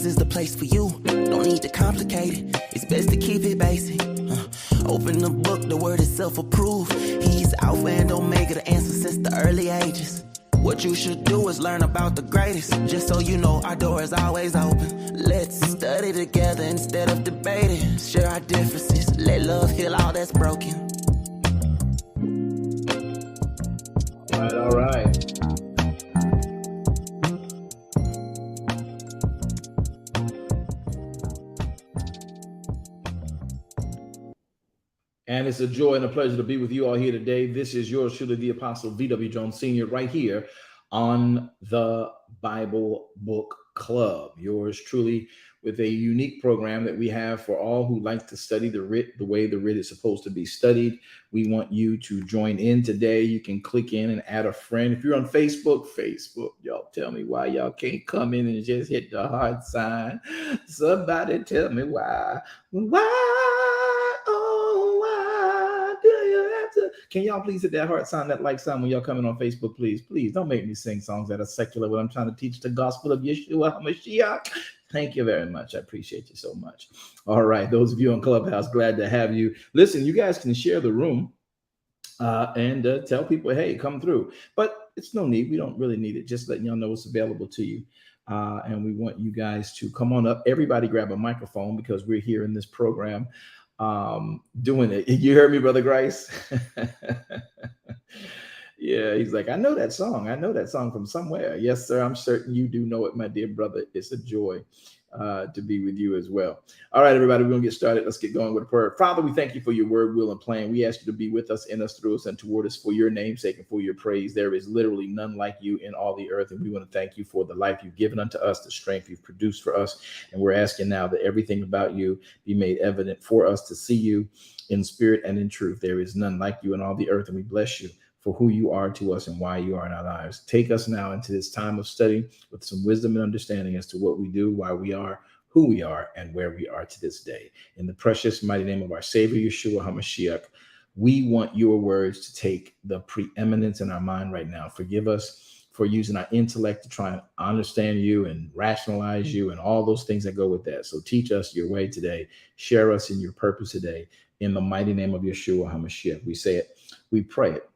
is the place for you. Don't need to complicate it. It's best to keep it basic. Open the book, the word is self-approved. He's Alpha and Omega, the answer since the early ages. What you should do is learn about the greatest. Just so you know, our door is always open. Let's study together instead of debating. Share our differences. Let love heal all that's broken. All right. And it's a joy and a pleasure to be with you all here today. This is yours truly, the Apostle V.W. Jones Sr., right here on the Bible Book Club. Yours truly, with a unique program that we have for all who like to study the writ the way the writ is supposed to be studied. We want you to join in today. You can click in and add a friend. If you're on Facebook, y'all tell me why y'all can't come in and just hit the heart sign. Somebody tell me why. Can y'all please hit that heart sign, that like sign when y'all coming on Facebook, please? Please don't make me sing songs that are secular when I'm trying to teach the gospel of Yeshua HaMashiach. Thank you very much. I appreciate you so much. All right. Those of you on Clubhouse, glad to have you. Listen, you guys can share the room and tell people, hey, come through. But it's no need. We don't really need it. Just letting y'all know it's available to you. And we want you guys to come on up. Everybody grab a microphone because we're here in this program doing it. You heard me, Brother Grice? Yeah, he's like, I know that song. I know that song from somewhere. Yes, sir. I'm certain you do know it, my dear brother. It's a joy to be with you as well. All right, everybody, we're going to get started. Let's get going with a prayer. Father, we thank you for your word, will, and plan. We ask you to be with us, in us, through us, and toward us for your name's sake and for your praise. There is literally none like you in all the earth, and we want to thank you for the life you've given unto us, the strength you've produced for us. And we're asking now that everything about you be made evident for us to see you in spirit and in truth. There is none like you in all the earth, and we bless you for who you are to us and why you are in our lives. Take us now into this time of study with some wisdom and understanding as to what we do, why we are, who we are, and where we are to this day. In the precious mighty name of our Savior, Yeshua HaMashiach, we want your words to take the preeminence in our mind right now. Forgive us for using our intellect to try and understand you and rationalize you and all those things that go with that. So teach us your way today. Share us in your purpose today. In the mighty name of Yeshua HaMashiach, we say it, we pray it.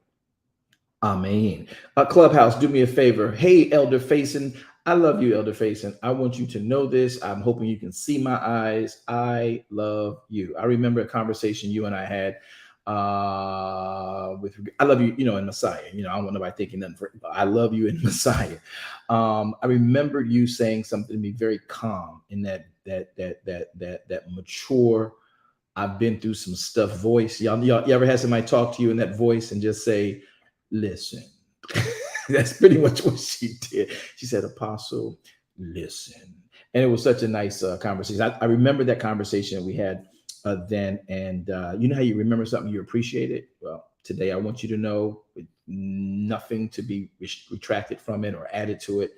Amen. Clubhouse, do me a favor. Hey, Elder Faison. I love you, Elder Faison. I want you to know this. I'm hoping you can see my eyes. I love you. I remember a conversation you and I had with, I love you, in Messiah. I don't want nobody thinking nothing, but I love you in Messiah. I remember you saying something to me very calm in that mature, I've been through some stuff voice. Y'all ever had somebody talk to you in that voice and just say, listen? That's pretty much what she did. She said, Apostle, listen. And it was such a nice conversation. I remember that conversation that we had then. And you know how you remember something, you appreciate it? Well, today I want you to know, with nothing to be retracted from it or added to it,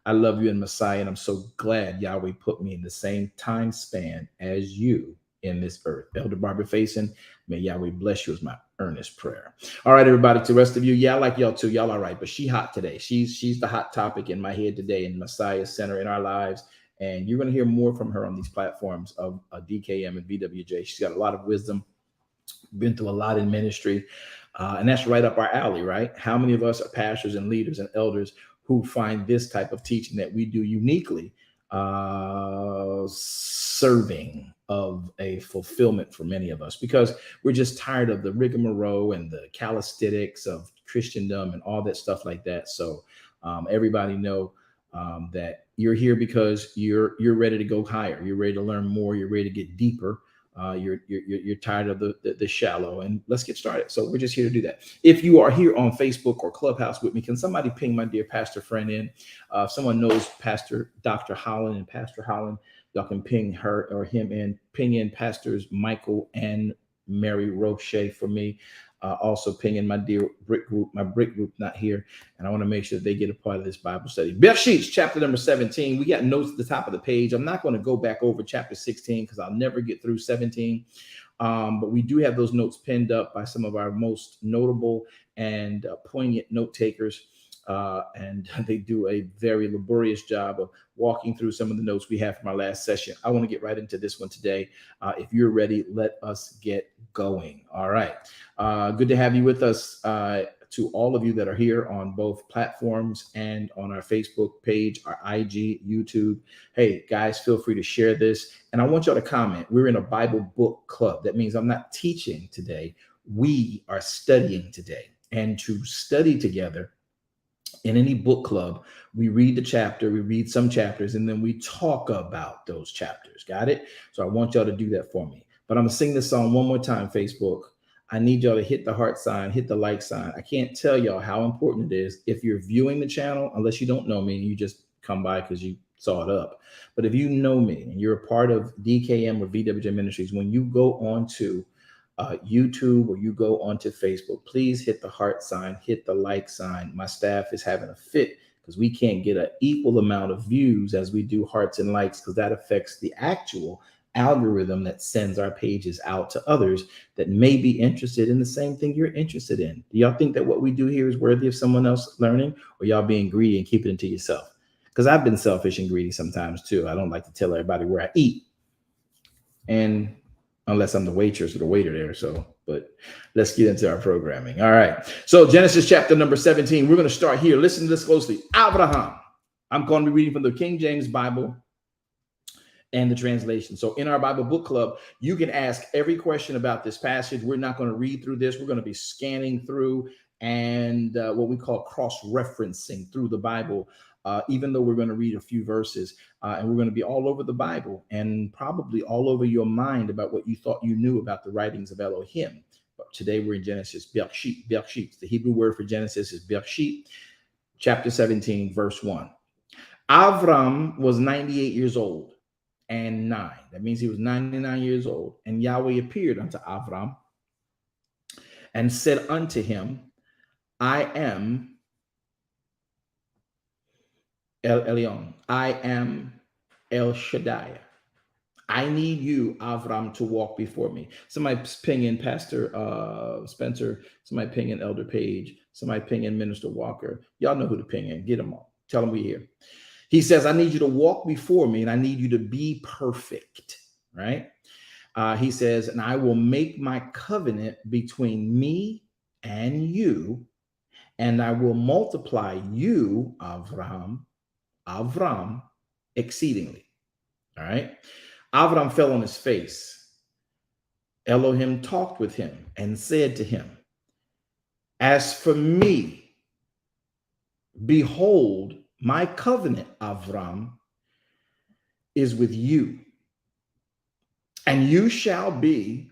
I love you in Messiah. And I'm so glad Yahweh put me in the same time span as you in this earth. Elder Barbara Faison, may Yahweh bless you, is my earnest prayer. All right, everybody, to the rest of you, yeah, I like y'all too. Y'all all right, but she hot today. She's the hot topic in my head today, in Messiah Center in our lives. And you're going to hear more from her on these platforms of DKM and BWJ. She's got a lot of wisdom, been through a lot in ministry. And that's right up our alley, right? How many of us are pastors and leaders and elders who find this type of teaching that we do uniquely serving of a fulfillment for many of us, because we're just tired of the rigmarole and the calisthenics of Christendom and all that stuff like that. So everybody know that you're here because you're ready to go higher. You're ready to learn more. You're ready to get deeper. You're tired of the shallow, and let's get started. So we're just here to do that. If you are here on Facebook or Clubhouse with me, can somebody ping my dear pastor friend in? If someone knows Pastor Dr. Holland and Pastor Holland, y'all can ping her or him in. Ping in Pastors Michael and Mary Roche for me. Also ping in my dear brick group. My brick group not here, and I want to make sure that they get a part of this Bible study. Bereishit, chapter number 17. We got notes at the top of the page. I'm not going to go back over chapter 16 because I'll never get through 17. But we do have those notes pinned up by some of our most notable and poignant note takers. and they do a very laborious job of walking through some of the notes we have from our last session. I want to get right into this one today. If you're ready, let us get going. All right. Good to have you with us. To all of you that are here on both platforms and on our Facebook page, our IG, YouTube. Hey, guys, feel free to share this. And I want y'all to comment. We're in a Bible book club. That means I'm not teaching today. We are studying today. And to study together in any book club, we read the chapter, we read some chapters, and then we talk about those chapters. Got it? So I want y'all to do that for me. But I'm going to sing this song one more time, Facebook. I need y'all to hit the heart sign, hit the like sign. I can't tell y'all how important it is if you're viewing the channel, unless you don't know me and you just come by because you saw it up. But if you know me and you're a part of DKM or VWJ Ministries, when you go on to YouTube or you go onto Facebook, please hit the heart sign, hit the like sign. My staff is having a fit because we can't get an equal amount of views as we do hearts and likes, because that affects the actual algorithm that sends our pages out to others that may be interested in the same thing you're interested in. Do y'all think that what we do here is worthy of someone else learning, or y'all being greedy and keeping it to yourself? Because I've been selfish and greedy sometimes too. I don't like to tell everybody where I eat, and unless I'm the waitress or the waiter there. So, but let's get into our programming. All right. So Genesis chapter number 17, we're going to start here. Listen to this closely. Abraham. I'm going to be reading from the King James Bible and the translation. So in our Bible book club, you can ask every question about this passage. We're not going to read through this. We're going to be scanning through and what we call cross-referencing through the Bible, even though we're going to read a few verses, and we're going to be all over the Bible and probably all over your mind about what you thought you knew about the writings of Elohim. But today we're in Genesis, Bereishit. Bereishit. The Hebrew word for Genesis is Bereishit, chapter 17, verse 1. Avram was 98 years old and 9. That means he was 99 years old. And Yahweh appeared unto Avram and said unto him, I am El Elyon. I am El Shaddai. I need you, Avram, to walk before me. Somebody ping in Pastor Spencer. Somebody ping in Elder Page. Somebody ping in Minister Walker. Y'all know who to ping in. Get them all. Tell them we're here. He says, I need you to walk before me, and I need you to be perfect, right? He says, and I will make my covenant between me and you, and I will multiply you, Avram, exceedingly. All right. Avram fell on his face. Elohim talked with him and said to him, as for me, behold, my covenant, Avram, is with you, and you shall be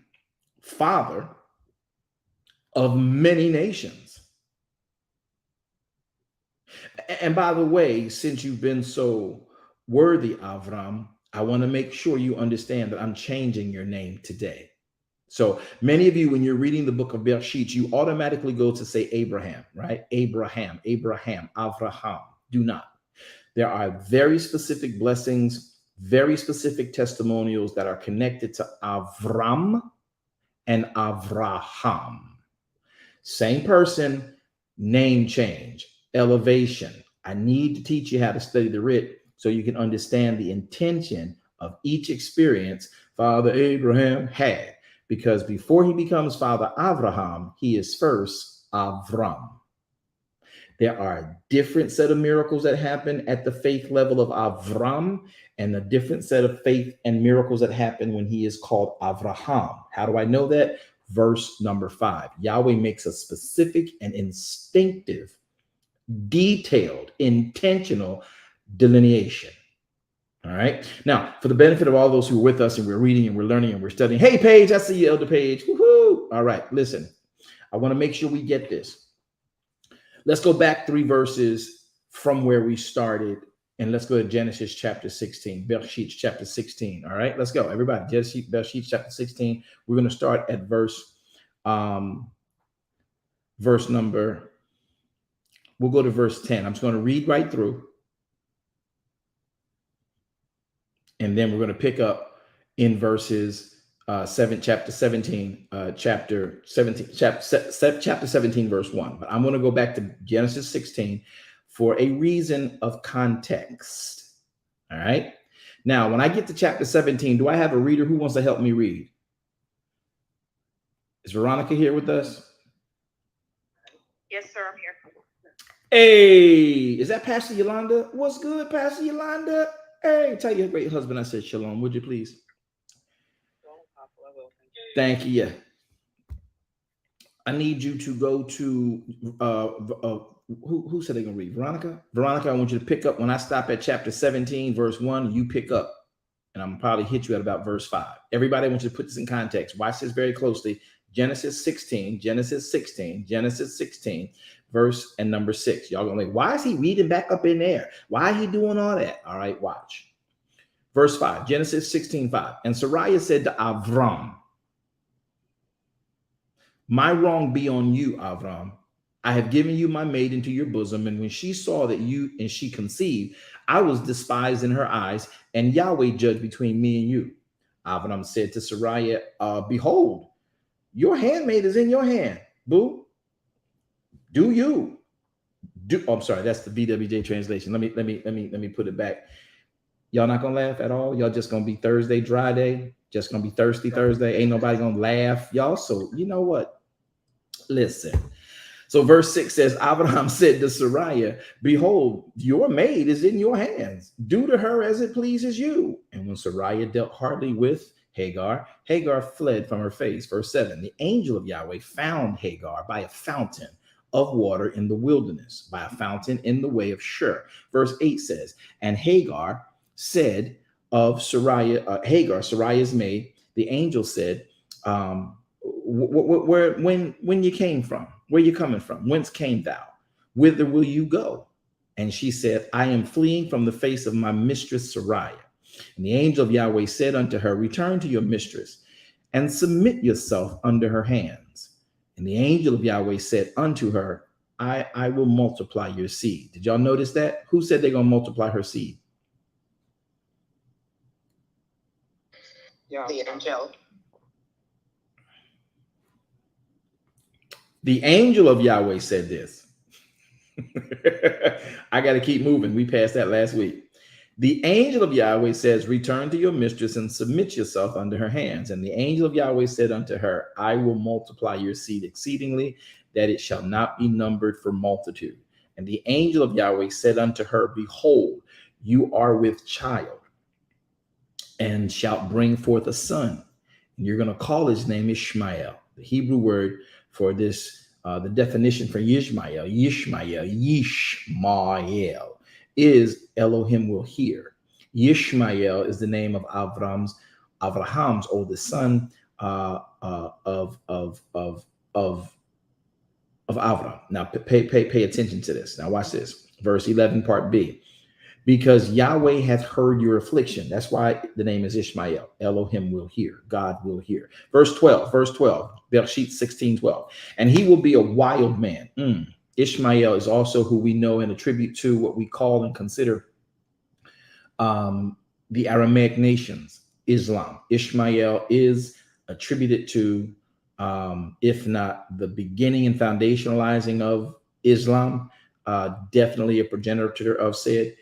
father of many nations. And by the way, since you've been so worthy, Avram, I want to make sure you understand that I'm changing your name today. So many of you, when you're reading the book of Bereishit, you automatically go to say Abraham, right? Abraham, Avraham. Do not. There are very specific blessings, very specific testimonials that are connected to Avram and Avraham. Same person, name change, elevation. I need to teach you how to study the writ so you can understand the intention of each experience Father Abraham had. Because before he becomes Father Avraham, he is first Avram. There are a different set of miracles that happen at the faith level of Avram, and a different set of faith and miracles that happen when he is called Avraham. How do I know that? Verse number 5. Yahweh makes a specific and instinctive, detailed, intentional delineation. All right. Now, for the benefit of all those who are with us and we're reading and we're learning and we're studying. Hey, Paige, I see you, Elder Page. Woohoo! All right. Listen, I want to make sure we get this. Let's go back 3 verses from where we started, and let's go to Genesis chapter 16, Bereishit chapter 16. All right, let's go, everybody. Bereishit chapter 16. We're going to start at verse number. We'll go to verse 10. I'm just going to read right through, and then we're going to pick up in verses chapter 17, chapter 17, verse 1. But I'm going to go back to Genesis 16 for a reason of context. All right. Now, when I get to chapter 17, do I have a reader who wants to help me read? Is Veronica here with us? Yes, sir, I'm here. Hey, is that Pastor Yolanda? What's good, Pastor Yolanda? Hey, tell your great husband I said shalom, would you please? Thank you. Yeah. I need you to go to who said they're gonna read? Veronica? Veronica, I want you to pick up when I stop at chapter 17, verse 1, you pick up. And I'm probably hit you at about verse 5. Everybody, I want you to put this in context. Watch this very closely. Genesis 16, verse and number 6. Y'all gonna like, why is he reading back up in there? Why is he doing all that? All right, watch. Verse 5, Genesis 16:5. And Sarai said to Avram, my wrong be on you, Avram. I have given you my maid into your bosom, and when she saw that you and she conceived, I was despised in her eyes, and Yahweh judged between me and you. Avram said to Sarai, behold, your handmaid is in your hand. Boo. Do you? Oh, I'm sorry, that's the BWJ translation. Let me put it back. Y'all not gonna laugh at all? Y'all just gonna be Thursday dry day? Just gonna be thirsty Thursday? Ain't nobody gonna laugh, y'all. So you know what? Listen. So verse 6 says, Abraham said to Sarai, behold, your maid is in your hands. Do to her as it pleases you. And when Sarai dealt hardly with Hagar, Hagar fled from her face. Verse 7, the angel of Yahweh found Hagar by a fountain of water in the wilderness, by a fountain in the way of Shur. Verse 8 says, and Hagar said of Sarai, Hagar, Sarai's maid, the angel said, when you came from, where you coming from? Whence came thou? Whither will you go? And she said, I am fleeing from the face of my mistress Sarai. And the angel of Yahweh said unto her, return to your mistress and submit yourself under her hands. And the angel of Yahweh said unto her, I will multiply your seed. Did y'all notice that? Who said they're going to multiply her seed? Yeah. The angel. The angel of Yahweh said this. I got to keep moving. We passed that last week. The angel of Yahweh says, return to your mistress and submit yourself under her hands. And the angel of Yahweh said unto her, I will multiply your seed exceedingly, that it shall not be numbered for multitude. And the angel of Yahweh said unto her, behold, you are with child and shalt bring forth a son. And you're going to call his name Ishmael. The Hebrew word for this, the definition for Yishmael, is Elohim will hear. Yishmael is the name of Abraham's oldest son of Avram. Now pay attention to this. Now watch this. Verse 11, part B. Because Yahweh hath heard your affliction. That's why the name is Ishmael. Elohim will hear. God will hear. Verse 12. Bereishit 16:12. And he will be a wild man. Ishmael is also who we know and attribute to what we call and consider the Aramaic nations, Islam. Ishmael is attributed to, if not the beginning and foundationalizing of Islam, definitely a progenitor of said,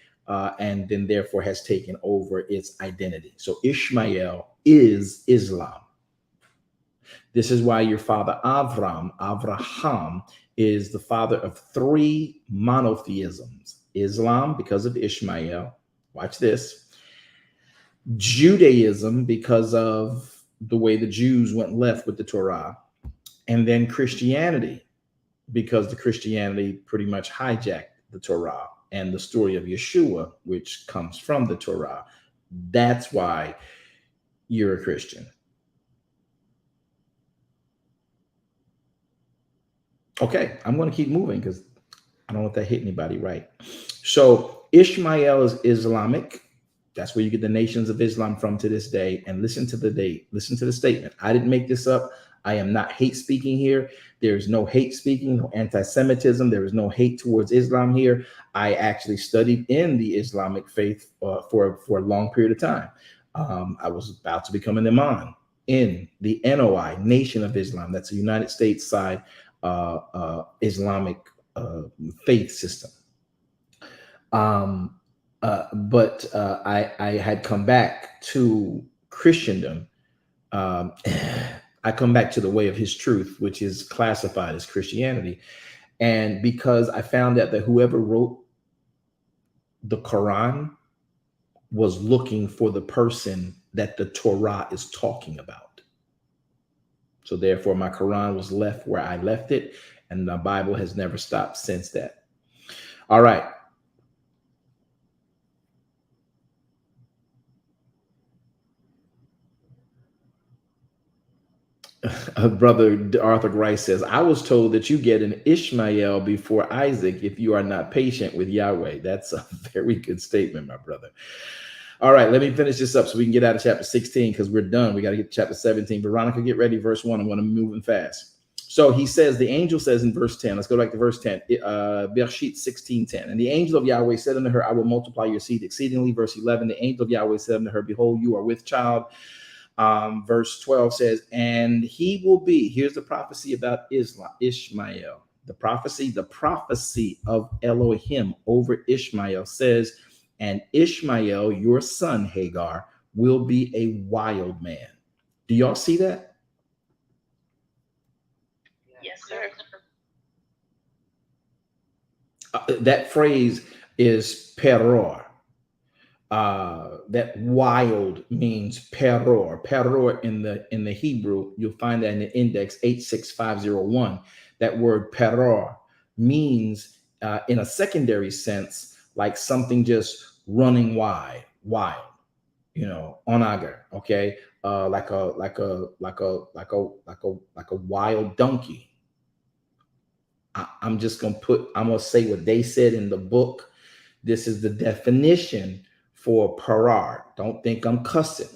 and then therefore has taken over its identity. So Ishmael is Islam. This is why your father Avraham, is the father of three monotheisms. Islam, because of Ishmael. Watch this. Judaism, because of the way the Jews went left with the Torah. And then Christianity, because the Christianity pretty much hijacked the Torah and the story of Yeshua, which comes from the Torah. That's why you're a Christian. Okay, I'm going to keep moving because I don't want that hit anybody, right? So Ishmael is Islamic. That's where you get the nations of Islam from to this day. And listen to the date. Listen to the statement. I didn't make this up. I am not hate speaking here. There's no hate speaking, no anti-Semitism. There is no hate towards Islam here. I actually studied in the Islamic faith for a long period of time. I was about to become an imam. in the NOI, Nation of Islam. That's a United States side Islamic faith system. But I had come back to Christendom. I come back to the way of his truth, which is classified as Christianity. And because I found out that whoever wrote the Quran was looking for the person that the Torah is talking about. So therefore, my Quran was left where I left it, and the Bible has never stopped since that. All right. Brother Arthur Grice says, I was told that you get an Ishmael before Isaac if you are not patient with Yahweh. That's a very good statement, my brother. All right, let me finish this up so we can get out of chapter 16 because we're done. We got to get to chapter 17. Veronica, get ready. Verse 1. I'm going to move in fast. So he says, the angel says in verse 10, let's go back to verse 10, Bereishit 16:10. And the angel of Yahweh said unto her, I will multiply your seed exceedingly. Verse 11, the angel of Yahweh said unto her, behold, you are with child. Verse 12 says, and he will be, here's the prophecy about Ishmael. The prophecy of Elohim over Ishmael says, and Ishmael, your son, Hagar, will be a wild man. Do y'all see that? Yes, sir. That phrase is peror. That wild means peror. Peror in the Hebrew, you'll find that in the index 86501. That word peror means in a secondary sense, like something just running wild, onager, okay, like a wild donkey. I'm gonna say what they said in the book. This is the definition for parar. Don't think I'm cussing.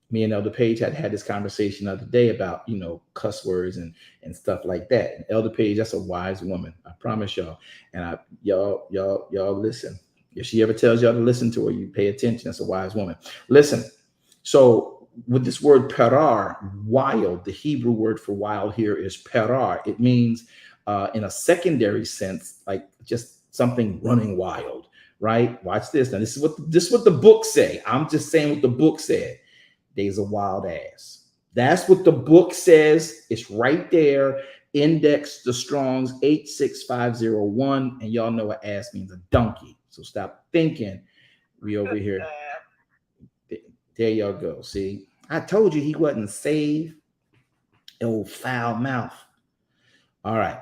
Me and Elder Page had this conversation the other day about, cuss words and stuff like that. And Elder Page, that's a wise woman. I promise y'all. And y'all listen. If she ever tells y'all to listen to her, you pay attention. That's a wise woman. Listen. So with this word parar, wild, the Hebrew word for wild here is parar. It means in a secondary sense, like just something running wild, right? Watch this. Now, this is what the book say. I'm just saying what the book said. They's a wild ass. That's what the book says. It's right there. Index the Strong's 86501. And y'all know what ass means, a donkey. So stop thinking we over here. There y'all go. See, I told you he wasn't saved. Old foul mouth. All right.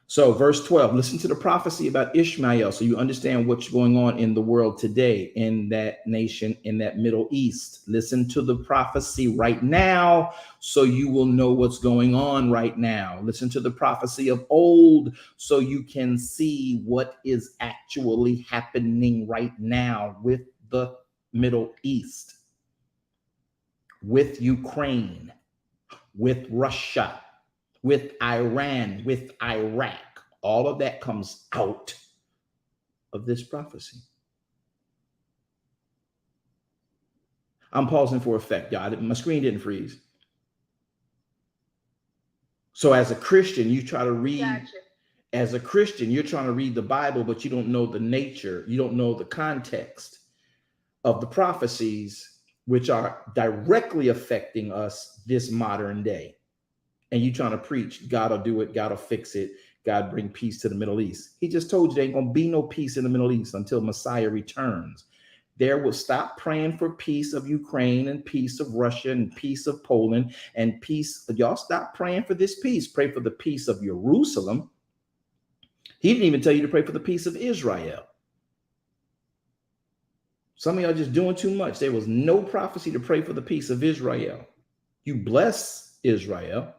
So verse 12, listen to the prophecy about Ishmael so you understand what's going on in the world today, in that nation, in that Middle East. Listen to the prophecy right now so you will know what's going on right now. Listen to the prophecy of old so you can see what is actually happening right now with the Middle East, with Ukraine, with Russia, with Iran, with Iraq. All of that comes out of this prophecy. I'm pausing for effect, y'all. My screen didn't freeze. So as a Christian, you try to read. Gotcha. As a Christian, you're trying to read the Bible, but you don't know the nature. You don't know the context of the prophecies, which are directly affecting us this modern day. And you trying to preach, God will do it, God will fix it, God bring peace to the Middle East. He just told you there ain't going to be no peace in the Middle East until Messiah returns. There will stop praying for peace of Ukraine and peace of Russia and peace of Poland and peace. Y'all stop praying for this peace. Pray for the peace of Jerusalem. He didn't even tell you to pray for the peace of Israel. Some of y'all just doing too much. There was no prophecy to pray for the peace of Israel. You bless Israel,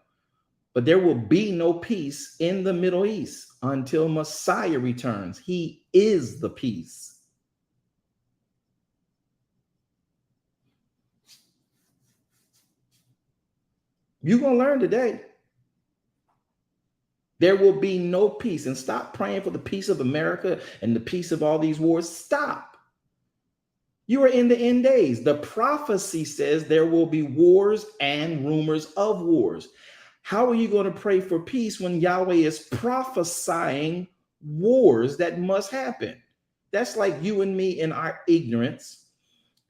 but there will be no peace in the Middle East until Messiah returns. He is the peace. You're going to learn today. There will be no peace. And stop praying for the peace of America and the peace of all these wars. Stop. You are in the end days. The prophecy says there will be wars and rumors of wars. How are you going to pray for peace when Yahweh is prophesying wars that must happen? That's like you and me in our ignorance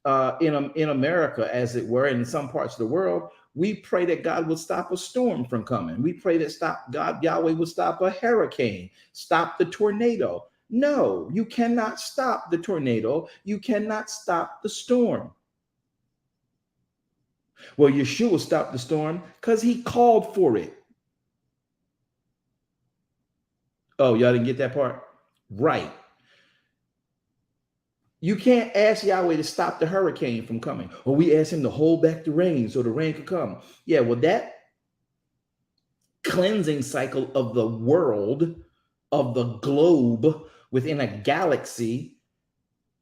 in America, as it were, and in some parts of the world. We pray that God would stop a storm from coming. We pray that Yahweh would stop a hurricane, stop the tornado. No, you cannot stop the tornado. You cannot stop the storm. Well, Yeshua stopped the storm because he called for it. Oh, y'all didn't get that part? Right. You can't ask Yahweh to stop the hurricane from coming. Or we ask him to hold back the rain so the rain could come. Yeah, well, that cleansing cycle of the world, of the globe, within a galaxy,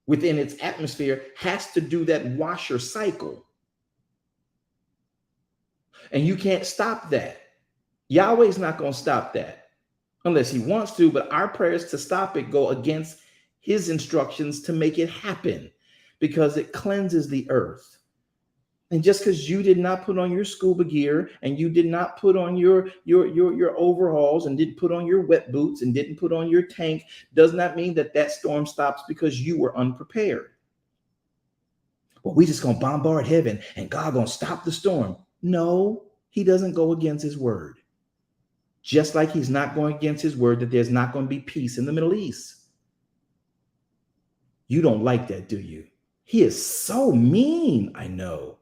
within its atmosphere, has to do that washer cycle. And you can't stop that. Yahweh's not going to stop that unless he wants to, but our prayers to stop it go against his instructions to make it happen because it cleanses the earth. And just because you did not put on your scuba gear and you did not put on your overalls and didn't put on your wet boots and didn't put on your tank does not mean that that storm stops because you were unprepared. Well, we just gonna bombard heaven and God gonna stop the storm. No, he doesn't go against his word. Just like he's not going against his word that there's not going to be peace in the Middle East. You don't like that, do you? He is so mean, I know.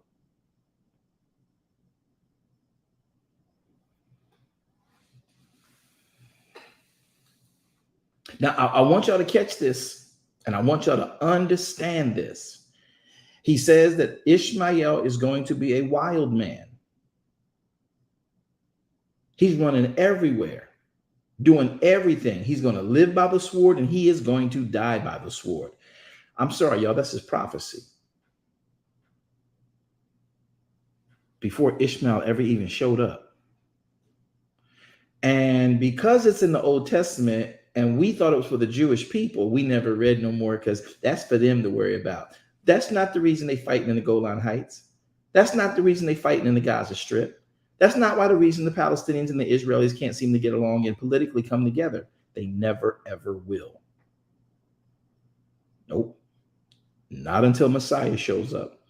Now, I want y'all to catch this, and I want y'all to understand this. He says that Ishmael is going to be a wild man. He's running everywhere, doing everything. He's going to live by the sword, and he is going to die by the sword. I'm sorry, y'all, that's his prophecy. Before Ishmael ever even showed up. And because it's in the Old Testament, and we thought it was for the Jewish people, we never read no more because that's for them to worry about. That's not the reason they fighting in the Golan Heights. That's not the reason they fighting in the Gaza Strip. That's not why the reason the Palestinians and the Israelis can't seem to get along and politically come together. They never, ever will. Nope. Not until Messiah shows up.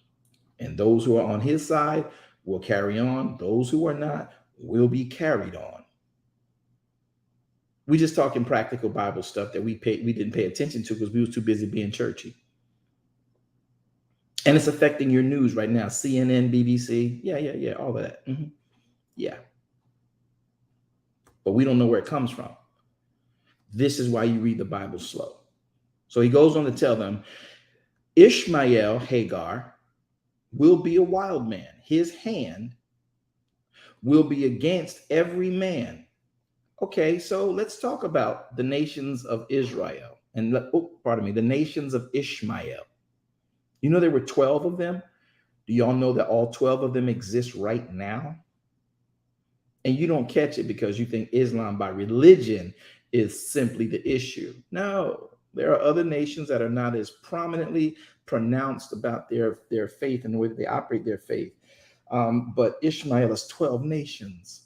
And those who are on his side will carry on. Those who are not will be carried on. We just talking practical Bible stuff that we didn't pay attention to because we was too busy being churchy. And it's affecting your news right now. CNN, BBC. Yeah, all of that. Mm-hmm. Yeah. But we don't know where it comes from. This is why you read the Bible slow. So he goes on to tell them, Ishmael, Hagar, will be a wild man. His hand will be against every man. Okay, so let's talk about the nations of Israel and the nations of Ishmael. You know, there were 12 of them. Do y'all know that all 12 of them exist right now? And you don't catch it because you think Islam by religion is simply the issue. No, there are other nations that are not as prominently pronounced about their faith and the way that they operate their faith. But Ishmael is 12 nations.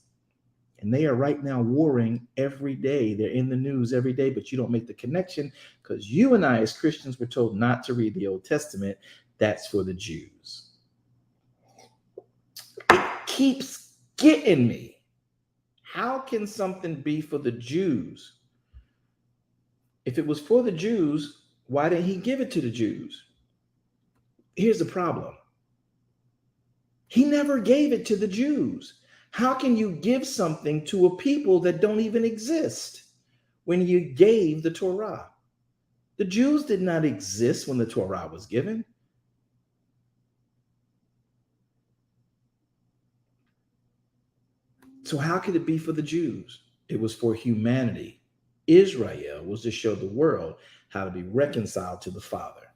And they are right now warring every day. They're in the news every day, but you don't make the connection because you and I as Christians were told not to read the Old Testament. That's for the Jews. It keeps getting me. How can something be for the Jews? If it was for the Jews, why didn't he give it to the Jews? Here's the problem. He never gave it to the Jews. How can you give something to a people that don't even exist when you gave the Torah? The Jews did not exist when the Torah was given. So how could it be for the Jews? It was for humanity. Israel was to show the world how to be reconciled to the Father.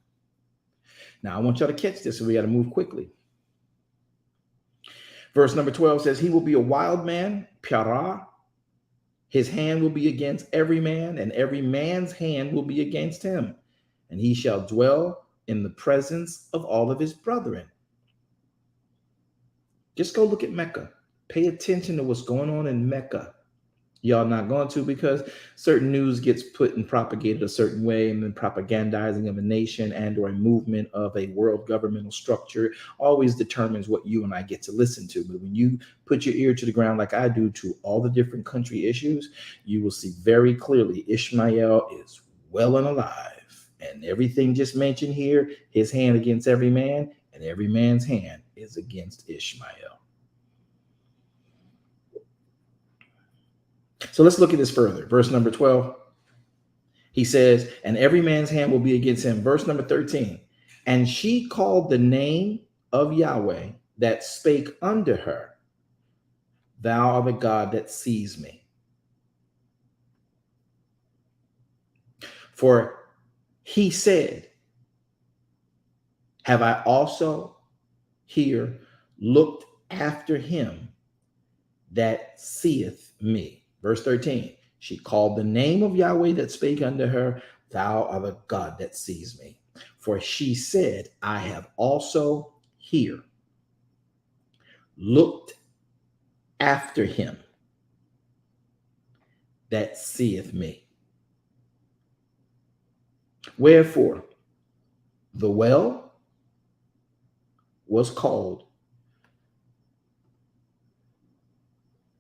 Now, I want y'all to catch this, so we got to move quickly. Verse number 12 says, he will be a wild man, piara. His hand will be against every man, and every man's hand will be against him. And he shall dwell in the presence of all of his brethren. Just go look at Mecca. Pay attention to what's going on in Mecca. Y'all not going to, because certain news gets put and propagated a certain way, and then propagandizing of a nation and or a movement of a world governmental structure always determines what you and I get to listen to. But when you put your ear to the ground like I do to all the different country issues, you will see very clearly Ishmael is well and alive. And everything just mentioned here, his hand against every man, and every man's hand is against Ishmael. So let's look at this further. Verse number 12, he says, and every man's hand will be against him. Verse number 13, and she called the name of Yahweh that spake unto her, thou art the God that sees me. For he said, have I also here looked after him that seeth me. Verse 13, she called the name of Yahweh that spake unto her, thou art the God that sees me. For she said, I have also here looked after him that seeth me. Wherefore, the well was called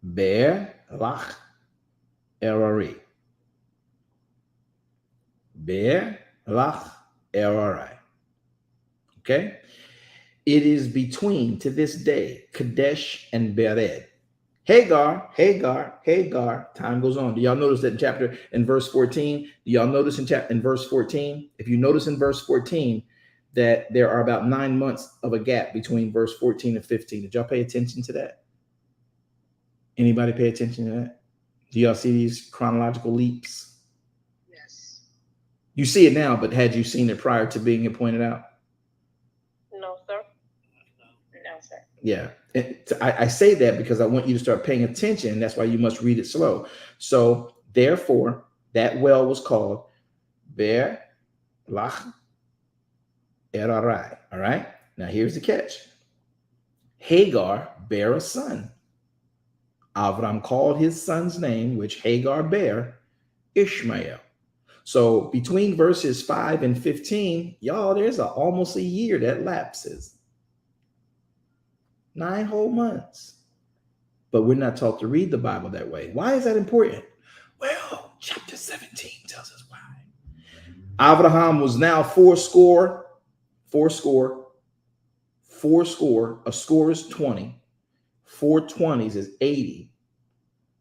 Bereishit. Bereishit. Okay? It is between, to this day, Kadesh and Bered. Hagar. Time goes on. Do y'all notice that in verse 14? Do y'all notice in verse 14? If you notice in verse 14 that there are about 9 months of a gap between verse 14 and 15. Did y'all pay attention to that? Anybody pay attention to that? Do y'all see these chronological leaps? Yes. You see it now, but had you seen it prior to being pointed out? No, sir. No, sir. Yeah. I say that because I want you to start paying attention. That's why you must read it slow. So therefore, that well was called Bereishit. All right. Now here's the catch. Hagar bare a son. Avram called his son's name, which Hagar bare, Ishmael. So between verses 5 and 15, y'all, there's almost a year that lapses. 9 whole months. But we're not taught to read the Bible that way. Why is that important? Well, chapter 17 tells us why. Abraham was now fourscore. A score is 20. 420s is 80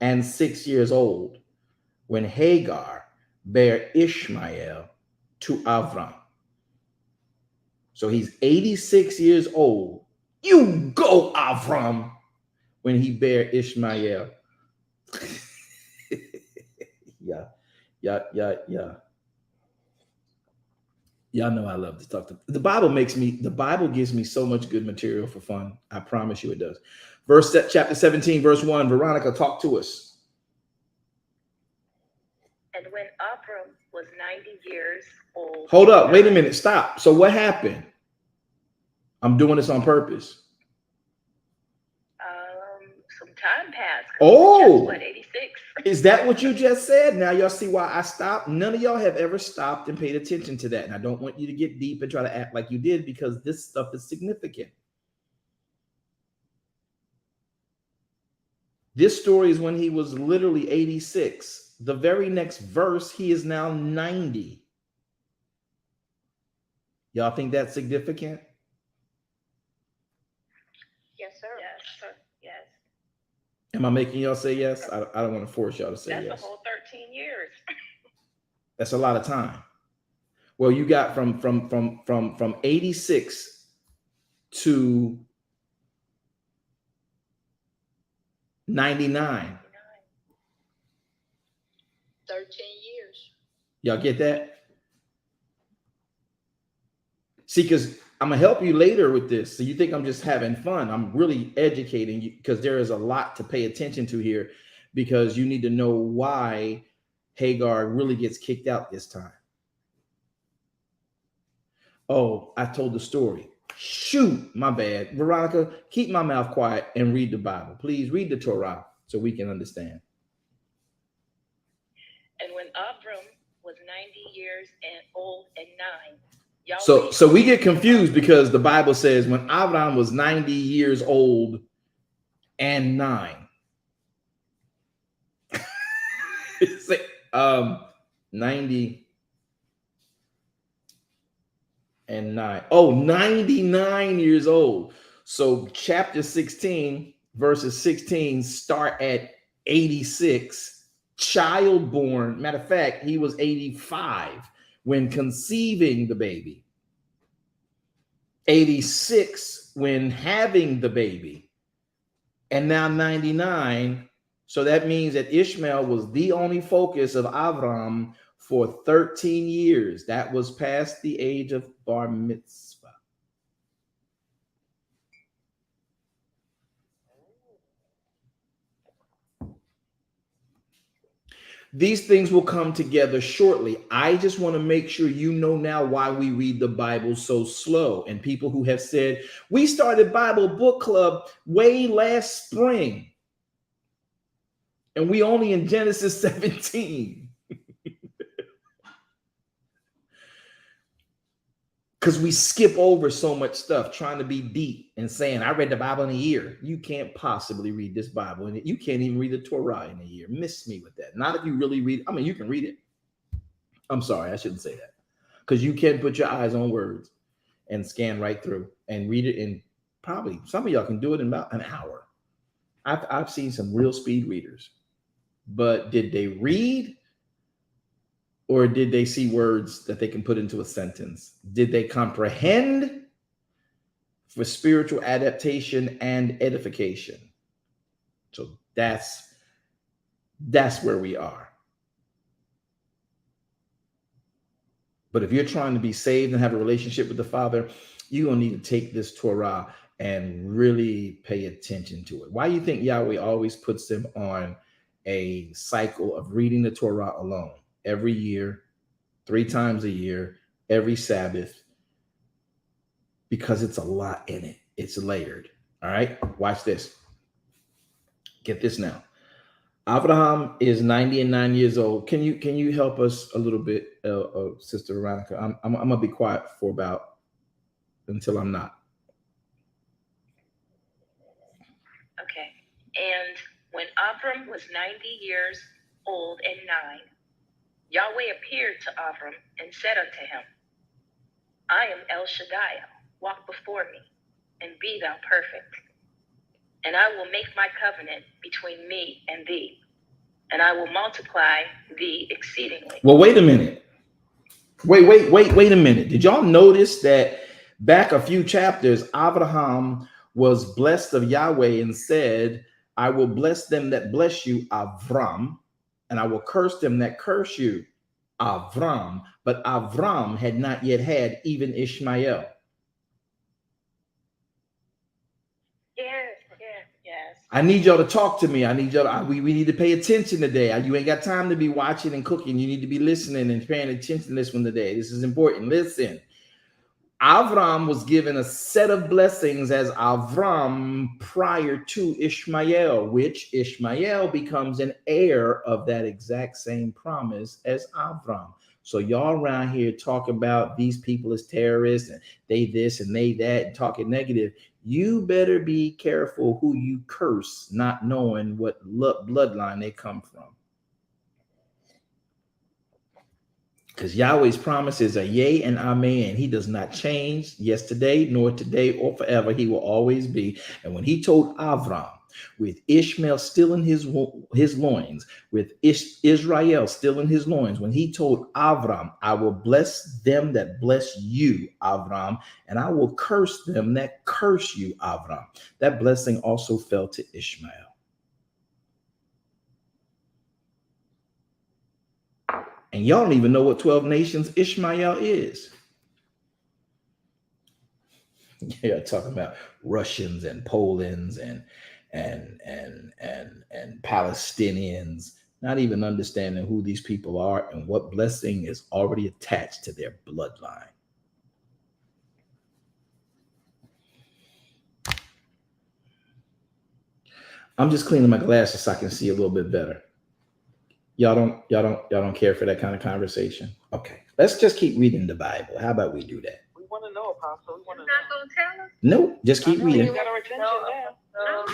and 6 years old when Hagar bare Ishmael to Avram. So he's 86 years old. You go, Avram, when he bare Ishmael. Yeah. Y'all know I love to talk to the Bible. The Bible gives me so much good material for fun. I promise you it does. Chapter 17, verse 1. Veronica, talk to us. And when Abram was 90 years old. Hold up. Wait a minute. Stop. So what happened? I'm doing this on purpose. Some time passed. Oh, what, 86? Is that what you just said? Now y'all see why I stopped. None of y'all have ever stopped and paid attention to that. And I don't want you to get deep and try to act like you did, because this stuff is significant. This story is when he was literally 86. The very next verse, he is now 90. Y'all think that's significant? Yes, sir. Yes, sir. Yes. Am I making y'all say yes? I don't want to force y'all to say yes. That's a whole 13 years. That's a lot of time. Well, you got from 86 to 99. 13 years. Y'all get that? See, because I'm gonna help you later with this. So you think I'm just having fun? I'm really educating you, because there is a lot to pay attention to here, because you need to know why Hagar really gets kicked out this time. Oh, I told the story. Shoot, my bad. Veronica, keep my mouth quiet and read the Bible. Please read the Torah so we can understand. And when Abram was 90 years and old and 9, So we get confused because the Bible says when Abraham was 90 years old and 9. It's like, 90 and 9. Oh, 99 years old. So chapter 16, verses 16 start at 86. Child born. Matter of fact, he was 85 when conceiving the baby. 86 when having the baby. And now 99. So that means that Ishmael was the only focus of Avram for 13 years. That was past the age of bar mitzvah. These things will come together shortly. I just want to make sure you know now why we read the Bible so slow. And people who have said, we started Bible book club way last spring, and we only in Genesis 17. Because we skip over so much stuff trying to be deep and saying, I read the Bible in a year. You can't possibly read this Bible in it. You can't even read the Torah in a year. Miss me with that. Not if you really read. I mean, you can read it. I'm sorry, I shouldn't say that. Because you can put your eyes on words and scan right through and read it in probably, some of y'all can do it in about an hour. I've seen some real speed readers. But did they read? Or did they see words that they can put into a sentence? Did they comprehend for spiritual adaptation and edification? So that's where we are. But if you're trying to be saved and have a relationship with the Father, you're going to need to take this Torah and really pay attention to it. Why do you think Yahweh always puts them on a cycle of reading the Torah alone? Every year, 3 times a year, every Sabbath, because it's a lot in it. It's layered. All right, watch this. Get this now. Abraham is 99 years old. Can you help us a little bit, Sister Veronica? I'm gonna be quiet for about until I'm not. Okay. And when Abram was 90 years old and 9, Yahweh appeared to Abram and said unto him, I am El Shaddai, walk before me, and be thou perfect. And I will make my covenant between me and thee, and I will multiply thee exceedingly. Well, wait a minute. Wait a minute. Did y'all notice that back a few chapters, Abraham was blessed of Yahweh and said, I will bless them that bless you, Avram, and I will curse them that curse you, Avram. But Avram had not yet had even Ishmael. Yes. I need y'all to talk to me. I need y'all. We need to pay attention today. You ain't got time to be watching and cooking. You need to be listening and paying attention to this one today. This is important. Listen. Avram was given a set of blessings as Avram prior to Ishmael, which Ishmael becomes an heir of that exact same promise as Avram. So y'all around here talk about these people as terrorists and they this and they that and talking negative. You better be careful who you curse, not knowing what bloodline they come from. Because Yahweh's promises are yea and amen. He does not change yesterday, nor today, or forever. He will always be. And when he told Avram, with Ishmael still in his loins, with Israel still in his loins, when he told Avram, I will bless them that bless you, Avram, and I will curse them that curse you, Avram. That blessing also fell to Ishmael. And y'all don't even know what 12 nations Ishmael is. Yeah, talking about Russians and Polands and Palestinians, not even understanding who these people are and what blessing is already attached to their bloodline. I'm just cleaning my glasses so I can see a little bit better. Y'all don't care for that kind of conversation. Okay, let's just keep reading the Bible. How about we do that? We want to know, Apostle. We want to You're not going to tell us? Nope, just keep know. reading. You got our attention now. No, tell us.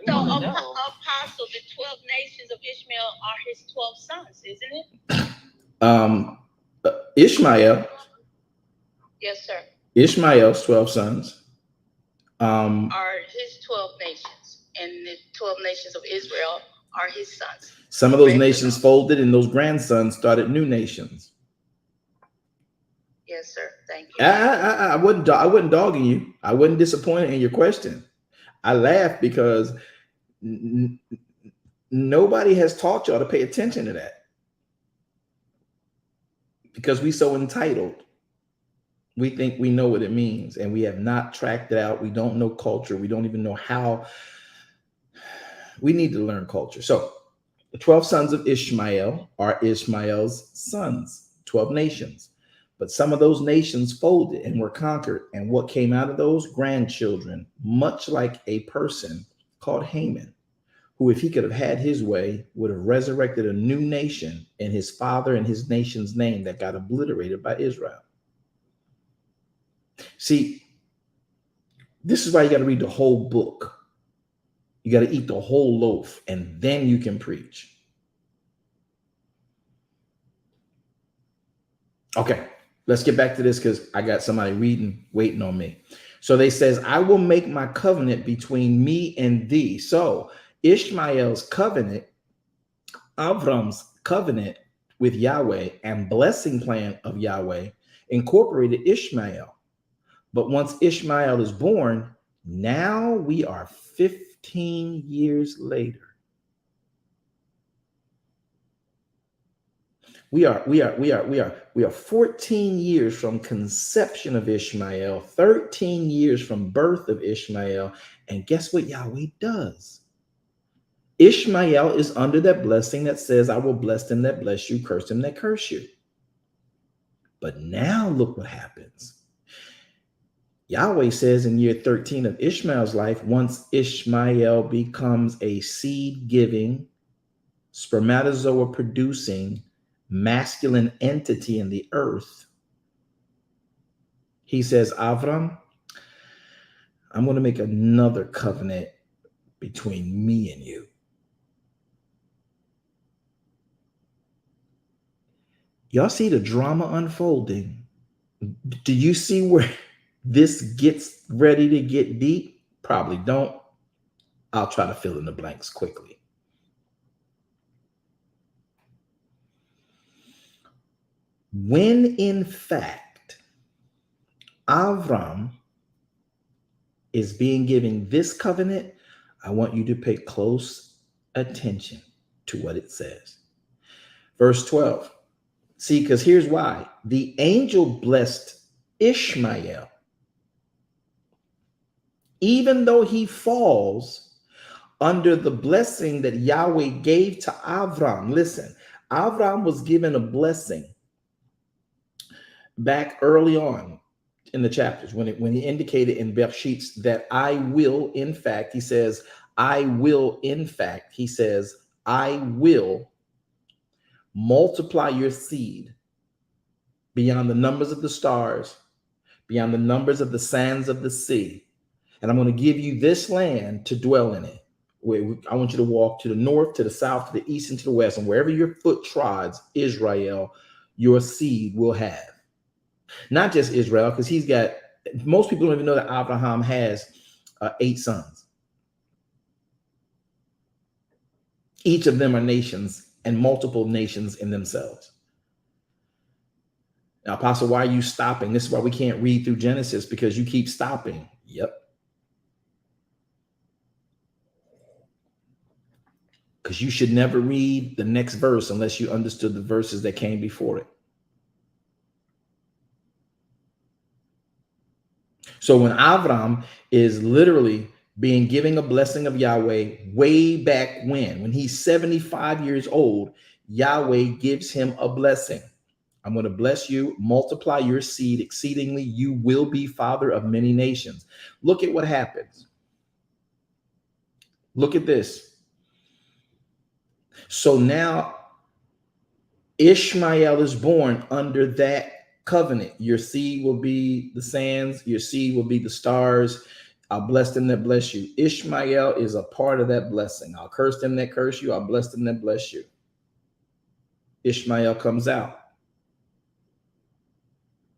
We wanna know. Apostle, the 12 nations of Ishmael are his 12 sons, isn't it? Ishmael. Yes, sir. Ishmael's 12 sons. Are his 12 nations, and the 12 nations of Israel are his sons. Some of those nations folded, and those grandsons started new nations. Yes, sir. Thank you. I wasn't dogging you. I wasn't disappointed in your question. I laughed because nobody has taught y'all to pay attention to that. Because we so entitled. We think we know what it means, and we have not tracked it out. We don't know culture. We don't even know how. We need to learn culture. So the 12 sons of Ishmael are Ishmael's sons, 12 nations. But some of those nations folded and were conquered. And what came out of those? Grandchildren, much like a person called Haman, who, if he could have had his way, would have resurrected a new nation in his father and his nation's name that got obliterated by Israel. See, this is why you got to read the whole book. You got to eat the whole loaf, and then you can preach. Okay, let's get back to this because I got somebody waiting on me. So they says, I will make my covenant between me and thee. So Ishmael's covenant, Avram's covenant with Yahweh and blessing plan of Yahweh incorporated Ishmael. But once Ishmael is born, now we are 15 years later. We are 14 years from conception of Ishmael, 13 years from birth of Ishmael. And guess what Yahweh does? Ishmael is under that blessing that says, I will bless them that bless you, curse them that curse you. But now look what happens. Yahweh says in year 13 of Ishmael's life, once Ishmael becomes a seed-giving, spermatozoa-producing, masculine entity in the earth, he says, Avram, I'm going to make another covenant between me and you. Y'all see the drama unfolding? Do you see where this gets ready to get deep? Probably don't. I'll try to fill in the blanks quickly. When in fact, Avram is being given this covenant, I want you to pay close attention to what it says. Verse 12. See, because here's why. The angel blessed Ishmael, even though he falls under the blessing that Yahweh gave to Avram. Listen, Avram was given a blessing back early on in the chapters when he indicated in Bereishit that I will, in fact, he says, I will, in fact, he says, I will multiply your seed beyond the numbers of the stars, beyond the numbers of the sands of the sea. And I'm going to give you this land to dwell in it. I want you to walk to the north, to the south, to the east, and to the west. And wherever your foot trods, Israel, your seed will have. Not just Israel, because most people don't even know that Abraham has 8 sons. Each of them are nations and multiple nations in themselves. Now, Apostle, why are you stopping? This is why we can't read through Genesis, because you keep stopping. Yep. Because you should never read the next verse unless you understood the verses that came before it. So when Avram is literally being given a blessing of Yahweh way back when he's 75 years old, Yahweh gives him a blessing. I'm going to bless you, multiply your seed exceedingly. You will be father of many nations. Look at what happens. Look at this. So now Ishmael is born under that covenant. Your seed will be the sands, your seed will be the stars. I'll bless them that bless you. Ishmael is a part of that blessing. I'll curse them that curse you. I'll bless them that bless you. Ishmael comes out.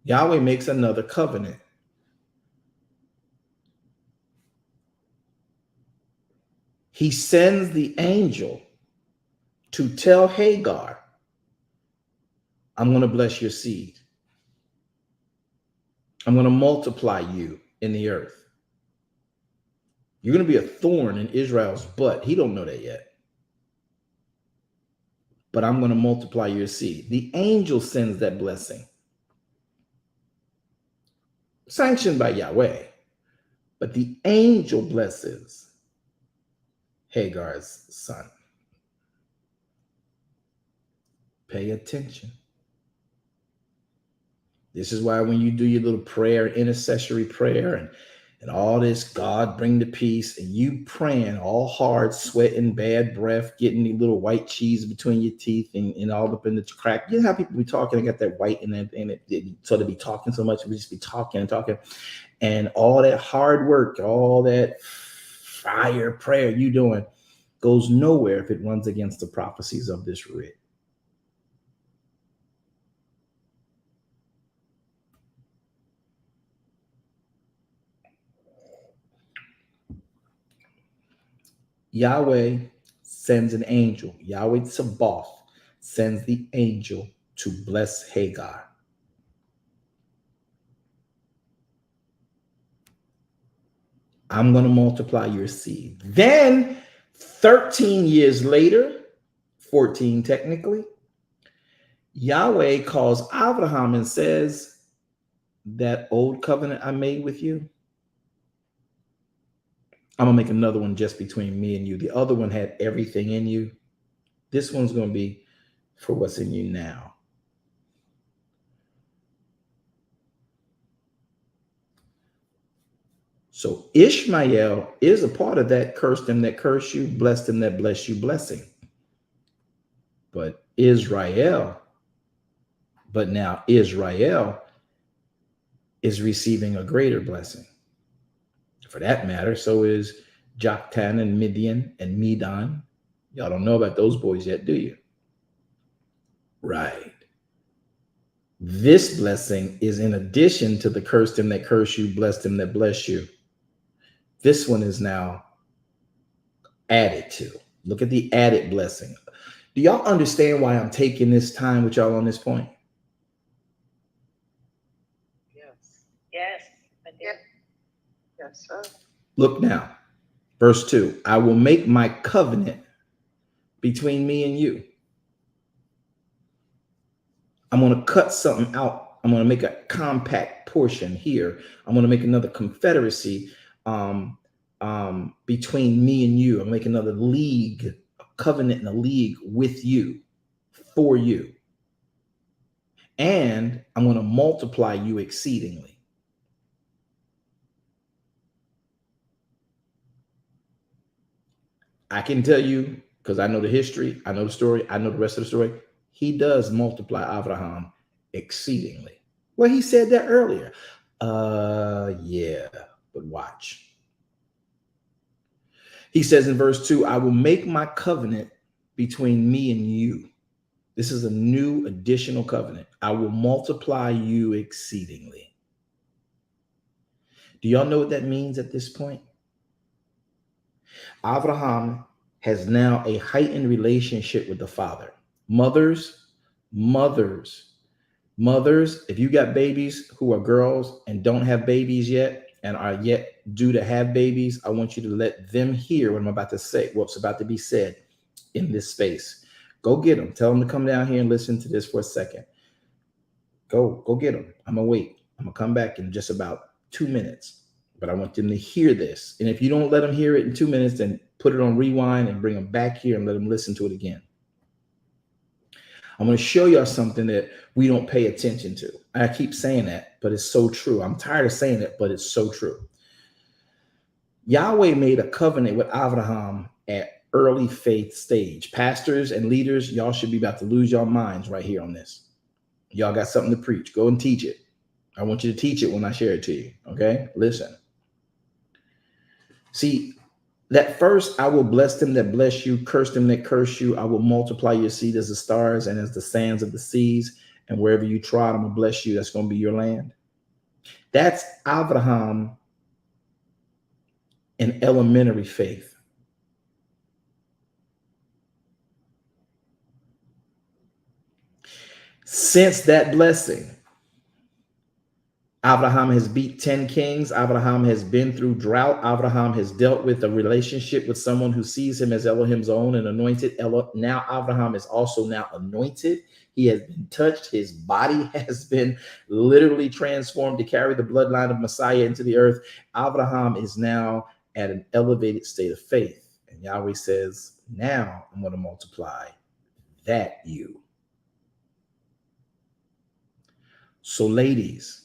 Yahweh makes another covenant. He sends the angel to tell Hagar, I'm going to bless your seed. I'm going to multiply you in the earth. You're going to be a thorn in Israel's butt. He don't know that yet. But I'm going to multiply your seed. The angel sends that blessing. Sanctioned by Yahweh. But the angel blesses Hagar's son. Pay attention. This is why when you do your little prayer, intercessory prayer, and all this, God bring the peace, and you praying all hard, sweating, bad breath, getting the little white cheese between your teeth and all up in the crack. You know how people be talking, they got that white in it, and so they be talking so much, we just be talking and talking. And all that hard work, all that fire prayer you doing goes nowhere if it runs against the prophecies of this writ. Yahweh sends an angel. Yahweh Tsabaoth sends the angel to bless Hagar. I'm going to multiply your seed. Then 13 years later, 14 technically, Yahweh calls Abraham and says, that old covenant I made with you, I'm going to make another one just between me and you. The other one had everything in you. This one's going to be for what's in you now. So Ishmael is a part of that curse them that curse you, bless them that bless you blessing. But now Israel is receiving a greater blessing. For that matter, so is Joktan and Midian and Medan. Y'all don't know about those boys yet, do you? Right. This blessing is in addition to the curse them that curse you, bless them that bless you. This one is now added to. Look at the added blessing. Do y'all understand why I'm taking this time with y'all on this point? Yes. Yes. Yes, sir. Look now, verse 2. I will make my covenant between me and you. I'm going to cut something out. I'm going to make a compact portion here. I'm going to make another confederacy between me and you. I'm making another league, a covenant and a league with you, for you. And I'm going to multiply you exceedingly. I can tell you, because I know the history, I know the story, I know the rest of the story. He does multiply Abraham exceedingly. Well, he said that earlier. Yeah, but watch. He says in verse 2, I will make my covenant between me and you. This is a new additional covenant. I will multiply you exceedingly. Do y'all know what that means at this point? Abraham has now a heightened relationship with the Father. Mothers, if you got babies who are girls and don't have babies yet and are yet due to have babies, I want you to let them hear what I'm about to say, what's about to be said in this space. Go get them. Tell them to come down here and listen to this for a second. Go get them. I'm going to wait. I'm going to come back in just about 2 minutes. But I want them to hear this. And if you don't let them hear it in 2 minutes, then put it on rewind and bring them back here and let them listen to it again. I'm going to show y'all something that we don't pay attention to. I keep saying that, but it's so true. I'm tired of saying it, but it's so true. Yahweh made a covenant with Abraham at early faith stage. Pastors and leaders, y'all should be about to lose your minds right here on this. Y'all got something to preach. Go and teach it. I want you to teach it when I share it to you. Okay? Listen. See, that first, I will bless them that bless you, curse them that curse you. I will multiply your seed as the stars and as the sands of the seas. And wherever you trod, I'm going to bless you. That's going to be your land. That's Abraham in elementary faith. Since that blessing, Abraham has beat 10 kings. Abraham has been through drought. Abraham has dealt with a relationship with someone who sees him as Elohim's own and anointed. Now Abraham is also now anointed. He has been touched. His body has been literally transformed to carry the bloodline of Messiah into the earth. Abraham is now at an elevated state of faith. And Yahweh says, now I'm going to multiply that you. So ladies,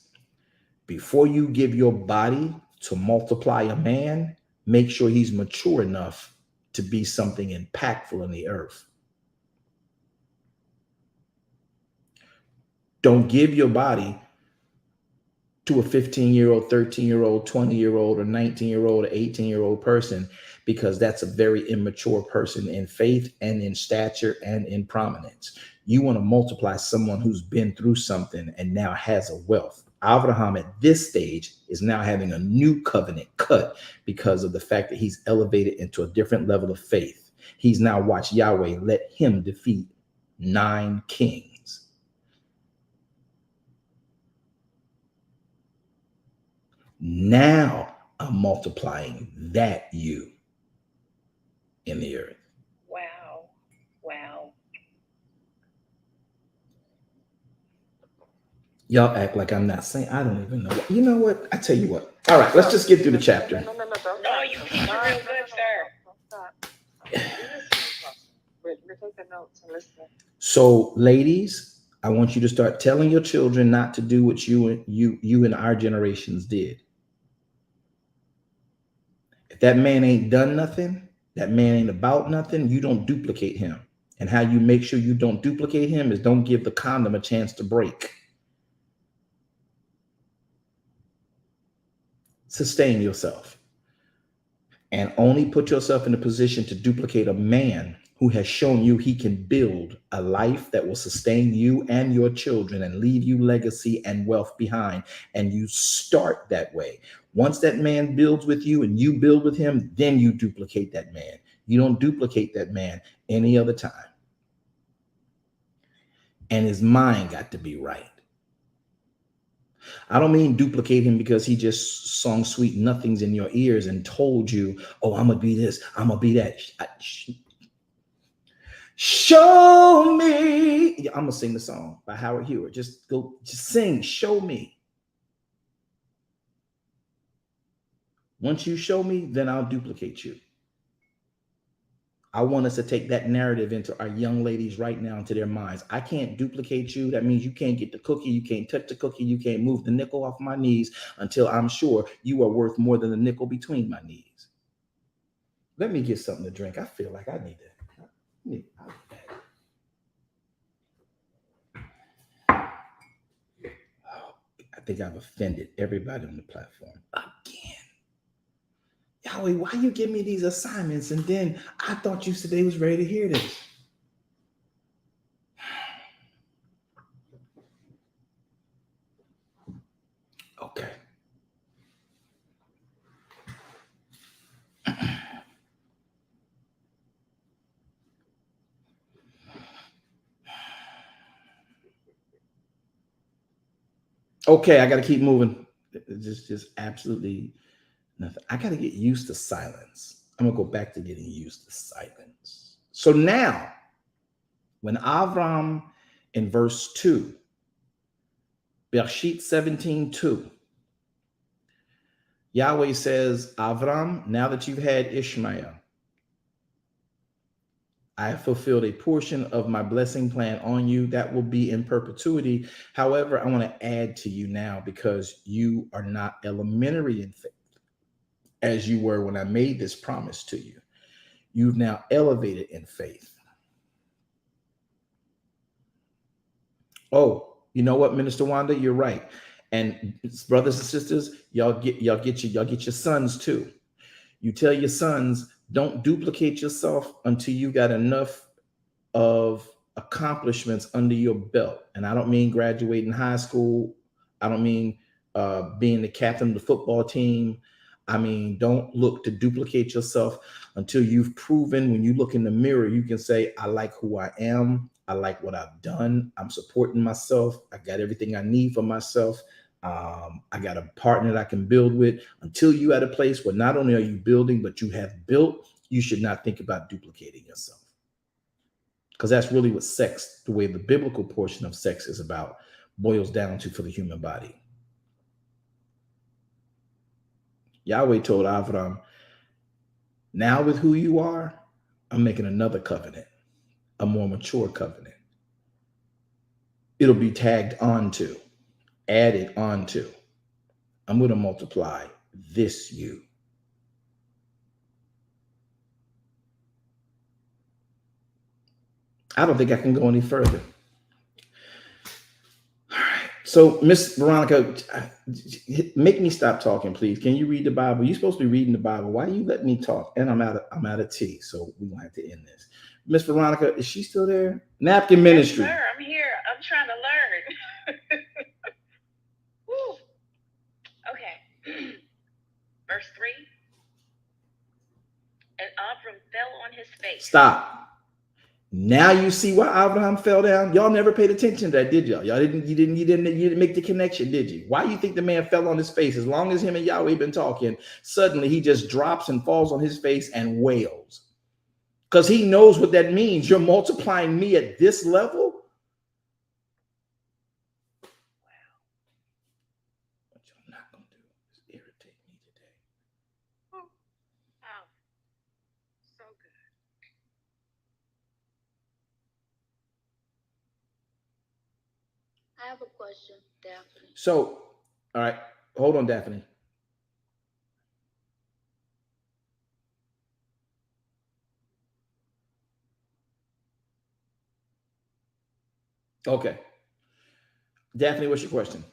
before you give your body to multiply a man, make sure he's mature enough to be something impactful in the earth. Don't give your body to a 15-year-old, 13-year-old, 20-year-old, or 19-year-old, or 18-year-old person, because that's a very immature person in faith and in stature and in prominence. You want to multiply someone who's been through something and now has a wealth. Abraham at this stage is now having a new covenant cut because of the fact that he's elevated into a different level of faith. He's now watched Yahweh let him defeat 9 kings. Now I'm multiplying that you in the earth. Wow. Wow. Y'all act like I'm not saying. I don't even know. You know what? I tell you what. All right, let's just get through the chapter. No, don't No, you teach it real good, sir. Don't stop. We're taking notes and listening. So, ladies, I want you to start telling your children not to do what you and our generations did. If that man ain't done nothing, that man ain't about nothing, you don't duplicate him. And how you make sure you don't duplicate him is don't give the condom a chance to break. Sustain yourself. And only put yourself in a position to duplicate a man who has shown you he can build a life that will sustain you and your children and leave you legacy and wealth behind. And you start that way. Once that man builds with you and you build with him, then you duplicate that man. You don't duplicate that man any other time. And his mind got to be right. I don't mean duplicate him because he just sung sweet nothings in your ears and told you, oh, I'm going to be this, I'm going to be that. Show me. I'm going to sing the song by Howard Hewitt. Just sing, show me. Once you show me, then I'll duplicate you. I want us to take that narrative into our young ladies right now, into their minds. I can't duplicate you. That means you can't get the cookie. You can't touch the cookie. You can't move the nickel off my knees until I'm sure you are worth more than the nickel between my knees. Let me get something to drink. I feel like I need to. I think I've offended everybody on the platform again. Yahweh, why you give me these assignments? And then I thought you said they was ready to hear this. Okay. Okay, I got to keep moving. Just absolutely nothing. I got to get used to silence. I'm going to go back to getting used to silence. So now, when Avram in verse 2, Bereishit 17:2, Yahweh says, Avram, now that you've had Ishmael, I have fulfilled a portion of my blessing plan on you that will be in perpetuity. However, I want to add to you now because you are not elementary in faith. as you were when I made this promise to you. You've now elevated in faith. Oh, you know what, Minister Wanda, you're right. And brothers and sisters, y'all get your sons too. You tell your sons, don't duplicate yourself until you got enough of accomplishments under your belt. And I don't mean graduating high school. I don't mean being the captain of the football team. I mean, don't look to duplicate yourself until you've proven, when you look in the mirror, you can say, I like who I am. I like what I've done. I'm supporting myself. I got everything I need for myself. I got a partner that I can build with. Until you at a place where not only are you building, but you have built, you should not think about duplicating yourself. Because that's really what sex, the way the biblical portion of sex is about, boils down to for the human body. Yahweh told Avram, now with who you are, I'm making another covenant, a more mature covenant. It'll be tagged onto, added onto. I'm going to multiply this you. I don't think I can go any further. All right. So, Miss Veronica, make me stop talking, please. Can you read the Bible? You're supposed to be reading the Bible. Why do you let me talk? And I'm out of tea, so we're gonna have to end this. Miss Veronica, is she still there? Napkin Ministry. Yes, sir, I'm here. I'm trying to learn. Woo. Okay. Verse 3. And Abram fell on his face. Stop. Now you see why Abraham fell down. Y'all never paid attention to that, did y'all? You didn't make the connection, did you? Why you think the man fell on his face? As long as him and Yahweh been talking, suddenly he just drops and falls on his face and wails. Because he knows what that means. You're multiplying me at this level. Wow. What you're not gonna do is irritate me today. Oh, so good. I have a question, Daphne. So, all right, hold on, Daphne. Okay. Daphne, what's your question?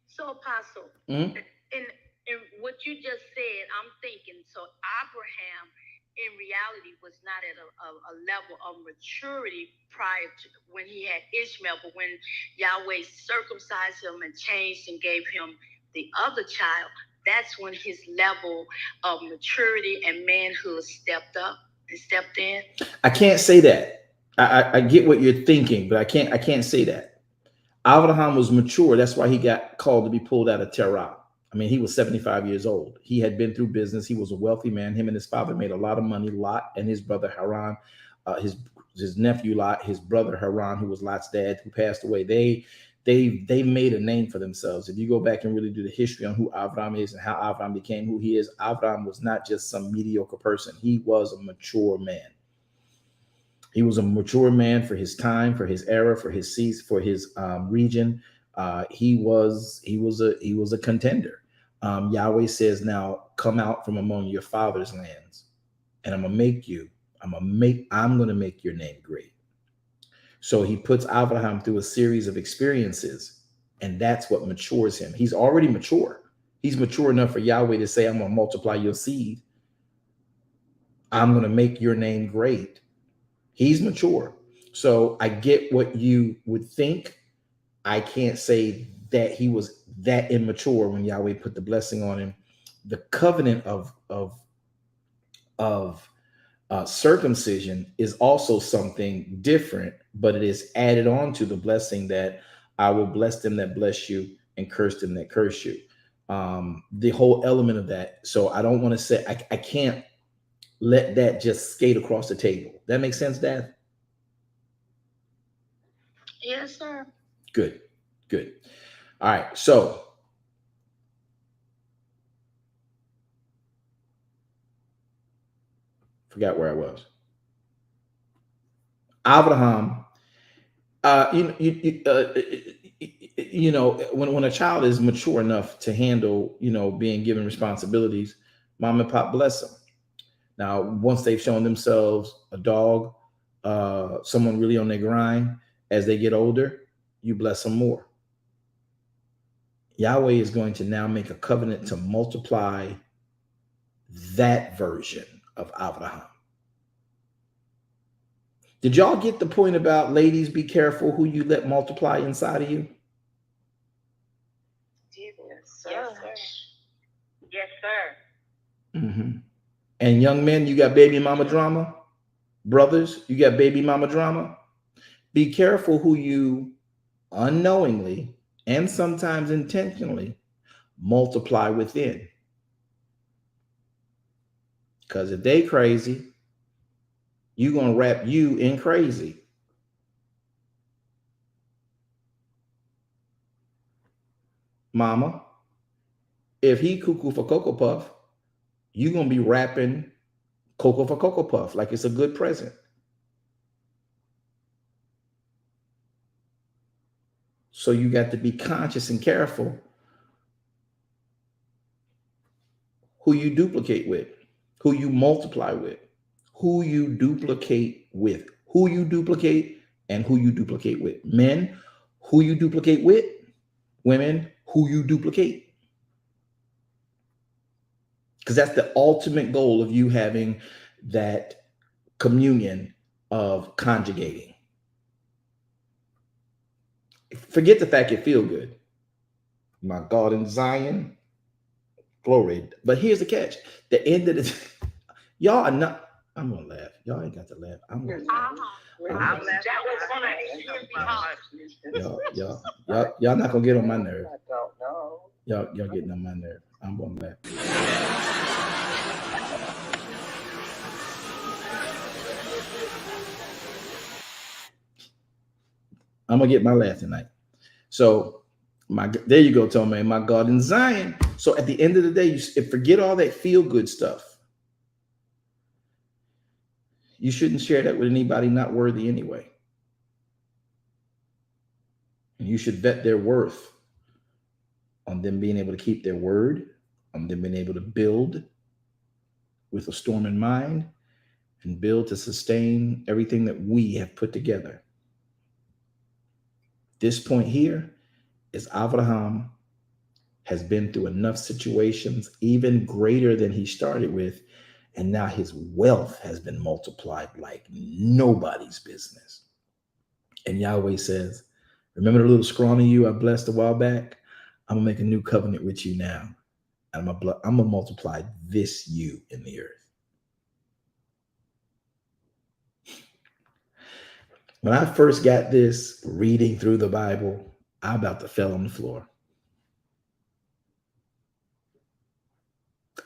So, Apostle, Mm-hmm. in what you just said, I'm thinking, so Abraham in reality was not at a level of maturity prior to when he had Ishmael, but when Yahweh circumcised him and changed and gave him the other child, that's when his level of maturity and manhood stepped up and stepped in. I can't say that. I get what you're thinking, but I can't say that. Abraham was mature. That's why he got called to be pulled out of Terah. I mean, he was 75 years old. He had been through business. He was a wealthy man. Him and his father made a lot of money. Lot and his brother Haran, his nephew Lot, his brother Haran, who was Lot's dad, who passed away. They made a name for themselves. If you go back and really do the history on who Abraham is and how Abraham became who he is, Abraham was not just some mediocre person. He was a mature man. He was a mature man for his time, for his era, for his season, for his region. He was a contender. Yahweh says, now come out from among your father's lands, and I'm gonna make your name great. So he puts Abraham through a series of experiences, and that's what matures him. He's already mature. He's mature enough for Yahweh to say, I'm gonna multiply your seed. I'm gonna make your name great. He's mature. So I get what you would think. I can't say that he was that immature when Yahweh put the blessing on him. The covenant of circumcision is also something different, but it is added on to the blessing that I will bless them that bless you and curse them that curse you. The whole element of that. So I don't want to say, I can't let that just skate across the table. That makes sense, Dad? Yes, sir. Good. All right. So forgot where I was. Abraham, you know, when a child is mature enough to handle, you know, being given responsibilities, mom and pop bless them. Now, once they've shown themselves a dog, someone really on their grind, as they get older, you bless them more. Yahweh is going to now make a covenant to multiply that version of Abraham. Did y'all get the point about, ladies, be careful who you let multiply inside of you? Yes, sir. Yes, sir. Yes, sir. Mm-hmm. And young men, you got baby mama drama. Brothers, you got baby mama drama. Be careful who you unknowingly and sometimes intentionally multiply within. Because if they crazy, you're going to wrap you in crazy. Mama, if he cuckoo for Cocoa Puff, you're going to be wrapping Cocoa for Cocoa Puff like it's a good present. So you got to be conscious and careful who you duplicate with, who you multiply with, who you duplicate with, who you duplicate and who you duplicate with. Men, who you duplicate with. Women, who you duplicate. Because that's the ultimate goal of you having that communion of conjugating. Forget the fact it feels good. My God in Zion, glory. But here's the catch. The end of the y'all are not. I'm gonna laugh. Y'all ain't got to laugh. I'm gonna laugh. Y'all not gonna get on my nerve. I don't know. Y'all getting on my nerve. I'm gonna laugh. I'm gonna get my laugh tonight. So there you go, Tomei. My God in Zion. So at the end of the day, you forget all that feel good stuff. You shouldn't share that with anybody not worthy anyway. And you should vet their worth on them being able to keep their word, on them being able to build with a storm in mind and build to sustain everything that we have put together. This point here is Abraham has been through enough situations, even greater than he started with, and now his wealth has been multiplied like nobody's business. And Yahweh says, remember the little scrawny you I blessed a while back? I'm gonna make a new covenant with you now. And I'm gonna multiply this you in the earth. When I first got this reading through the Bible, I about to fell on the floor.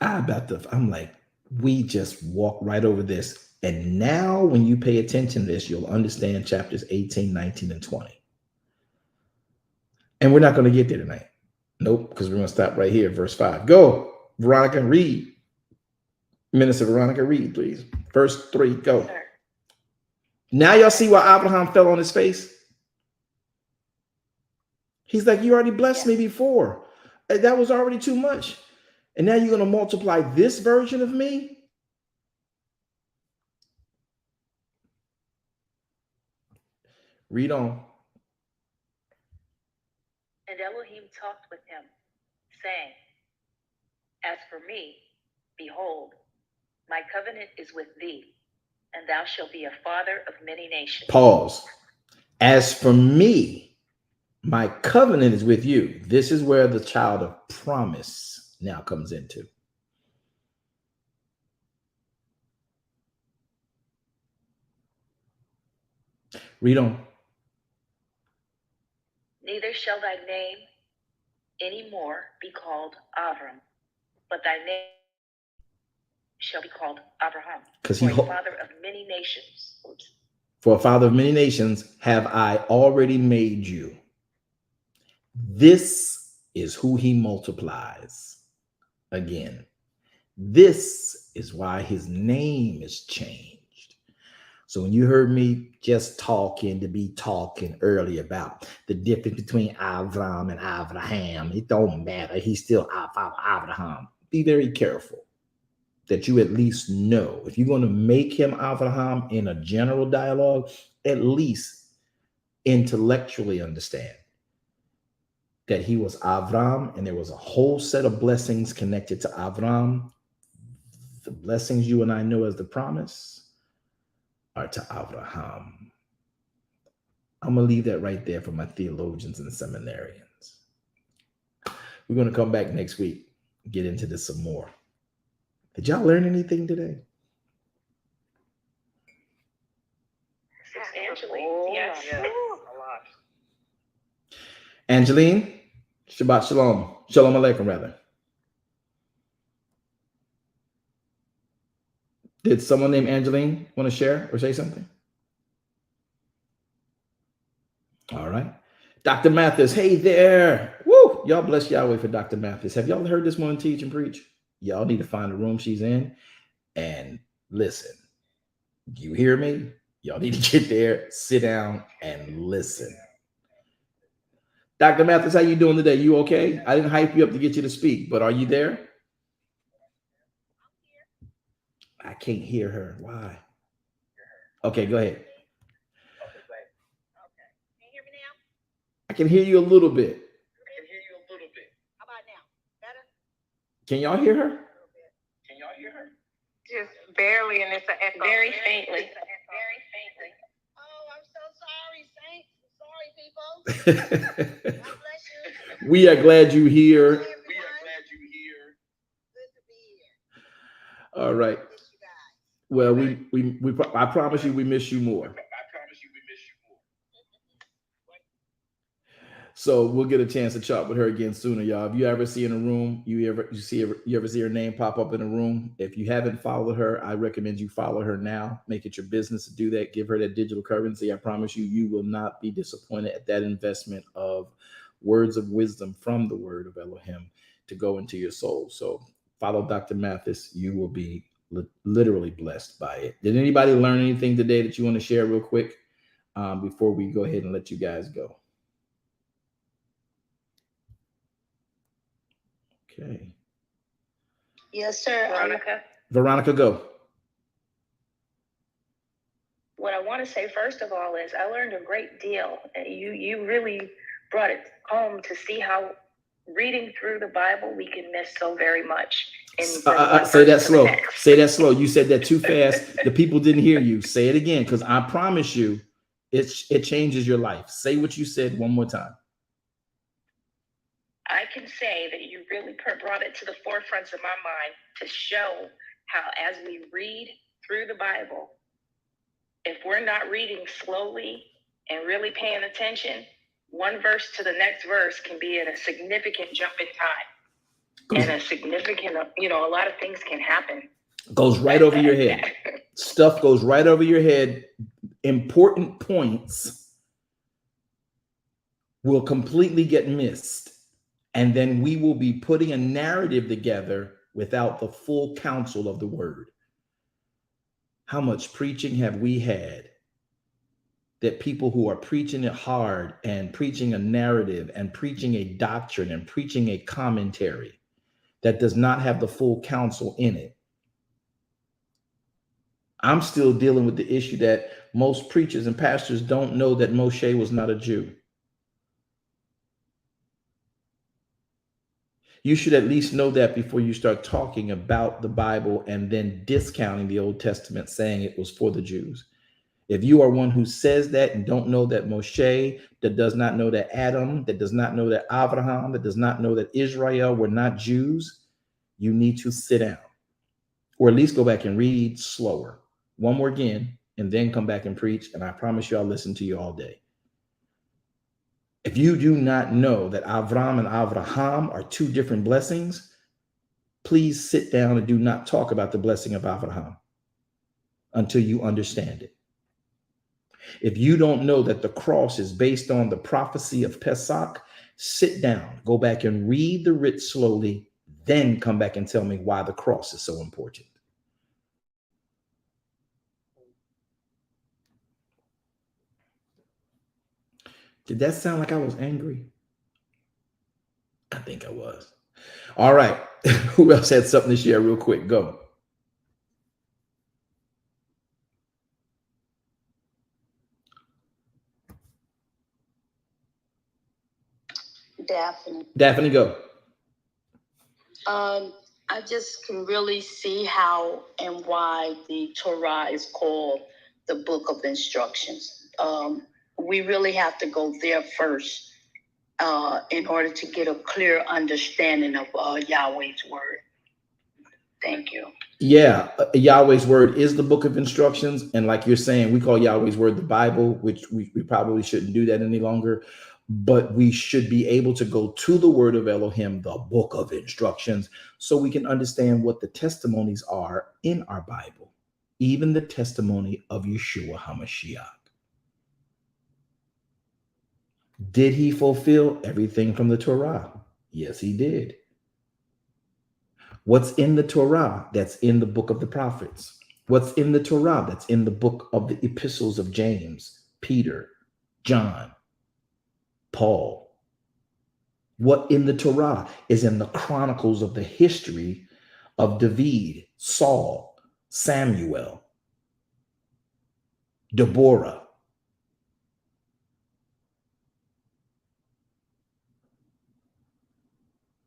I'm like, we just walked right over this. And now when you pay attention to this, you'll understand chapters 18, 19, and 20. And we're not going to get there tonight. Nope, because we're going to stop right here, verse 5. Go, Veronica, read. Minister Veronica, read, please. Verse 3, go. Sir. Now y'all see why Abraham fell on his face? He's like, you already blessed me before. That was already too much. And now you're going to multiply this version of me? Read on. And Elohim talked with him, saying, as for me, behold, my covenant is with thee, and thou shalt be a father of many nations. Pause. As for me, my covenant is with you. This is where the child of promise now comes into. Read on. Neither shall thy name any more be called Avram, but thy name shall be called Abraham, Because for a father of many nations. For a father of many nations have I already made you. This is who he multiplies again. This is why his name is changed. So when you heard me just talking to be talking earlier about the difference between Avram and Avraham, it don't matter. He's still Avraham. Be very careful that you at least know. If you're going to make him Avraham in a general dialogue, at least intellectually understand that he was Avram and there was a whole set of blessings connected to Avram. The blessings you and I know as the promise are to Avraham. I'm going to leave that right there for my theologians and seminarians. We're going to come back next week, get into this some more. Did y'all learn anything today? Substantially, yes. A lot. Angeline, Shabbat Shalom. Shalom Aleichem, rather. Did someone named Angeline want to share or say something? All right. Dr. Mathis, hey there. Woo! Y'all bless Yahweh for Dr. Mathis. Have y'all heard this woman teach and preach? Y'all need to find the room she's in and listen. You hear me? Y'all need to get there, sit down, and listen. Dr. Mathis, how you doing today? You okay? I didn't hype you up to get you to speak, but are you there? I can't hear her. Why? Okay, go ahead. I can hear you a little bit. How about now? Better? Can y'all hear her? Just barely, and it's an echo. Very faintly. Oh, I'm so sorry, Saints. Sorry, people. God bless you. We are glad you're here. Good to be here. All right. Miss you guys. Well, I promise you we miss you more. So we'll get a chance to chat with her again sooner, y'all. If you ever see in a room, you ever see her name pop up in a room, if you haven't followed her, I recommend you follow her now. Make it your business to do that. Give her that digital currency. I promise you, you will not be disappointed at that investment of words of wisdom from the word of Elohim to go into your soul. So follow Dr. Mathis. You will be literally blessed by it. Did anybody learn anything today that you want to share real quick before we go ahead and let you guys go? Okay. Yes, sir. Veronica, go. What I want to say first of all is I learned a great deal. You really brought it home to see how reading through the Bible we can miss so very much. Say that slow. Say that slow. You said that too fast. The people didn't hear you. Say it again, because I promise you, it changes your life. Say what you said one more time. I can say that you really brought it to the forefront of my mind to show how, as we read through the Bible, if we're not reading slowly and really paying attention, one verse to the next verse can be in a significant jump in time. And a significant, a lot of things can happen. Goes right over your head. Stuff goes right over your head. Important points will completely get missed. And then we will be putting a narrative together without the full counsel of the word. How much preaching have we had that people who are preaching it hard and preaching a narrative and preaching a doctrine and preaching a commentary that does not have the full counsel in it? I'm still dealing with the issue that most preachers and pastors don't know that Moshe was not a Jew. You should at least know that before you start talking about the Bible and then discounting the Old Testament, saying it was for the Jews. If you are one who says that and don't know that Moshe, that does not know that Adam, that does not know that Abraham, that does not know that Israel were not Jews, you need to sit down, or at least go back and read slower. One more again, and then come back and preach. And I promise you, I'll listen to you all day. If you do not know that Avram and Avraham are two different blessings, please sit down and do not talk about the blessing of Avraham until you understand it. If you don't know that the cross is based on the prophecy of Pesach, sit down, go back and read the writ slowly, then come back and tell me why the cross is so important. Did that sound like I was angry? I think I was. All right. Who else had something to share real quick? Go. Daphne, go. I just can really see how and why the Torah is called the book of instructions. We really have to go there first in order to get a clear understanding of Yahweh's word. Thank you. Yeah, Yahweh's word is the book of instructions. And like you're saying, we call Yahweh's word the Bible, which we probably shouldn't do that any longer. But we should be able to go to the word of Elohim, the book of instructions, so we can understand what the testimonies are in our Bible, even the testimony of Yeshua HaMashiach. Did he fulfill everything from the Torah? Yes, he did. What's in the Torah? That's in the book of the prophets. What's in the Torah? That's in the book of the epistles of James, Peter, John, Paul. What in the Torah is in the chronicles of the history of David, Saul, Samuel, Deborah.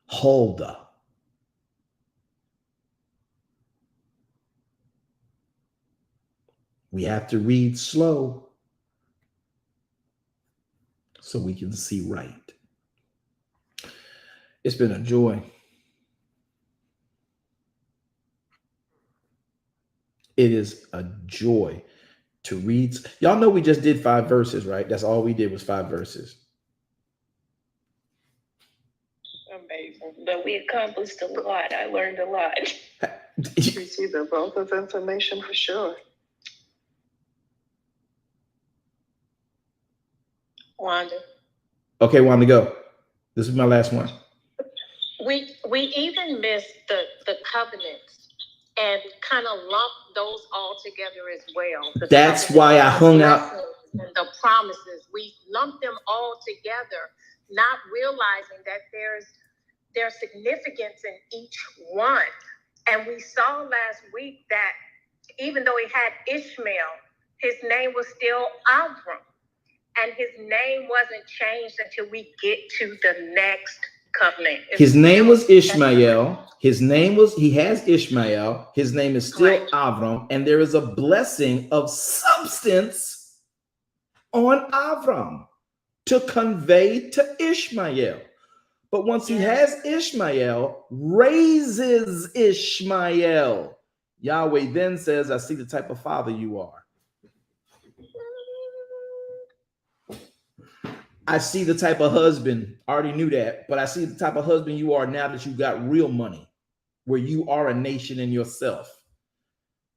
Huldah. We have to read slow so we can see right. It's been a joy. It is a joy to read. Y'all know we just did 5 verses, right? That's all we did was 5 verses. Amazing. But we accomplished a lot. I learned a lot. We see the wealth of information for sure. Wanda. Okay, Wanda, go. This is my last one. We even missed the covenants and kind of lumped those all together as well. That's why I hung out. And the promises, we lumped them all together, not realizing that there's significance in each one. And we saw last week that even though he had Ishmael, his name was still Avram. And his name wasn't changed until we get to the next covenant. His name was Ishmael. He has Ishmael. His name is still Right. Avram. And there is a blessing of substance on Avram to convey to Ishmael. But once he has Ishmael, raises Ishmael, Yahweh then says, I see the type of father you are. I see the type of husband, I already knew that, but I see the type of husband you are now that you got real money, where you are a nation in yourself.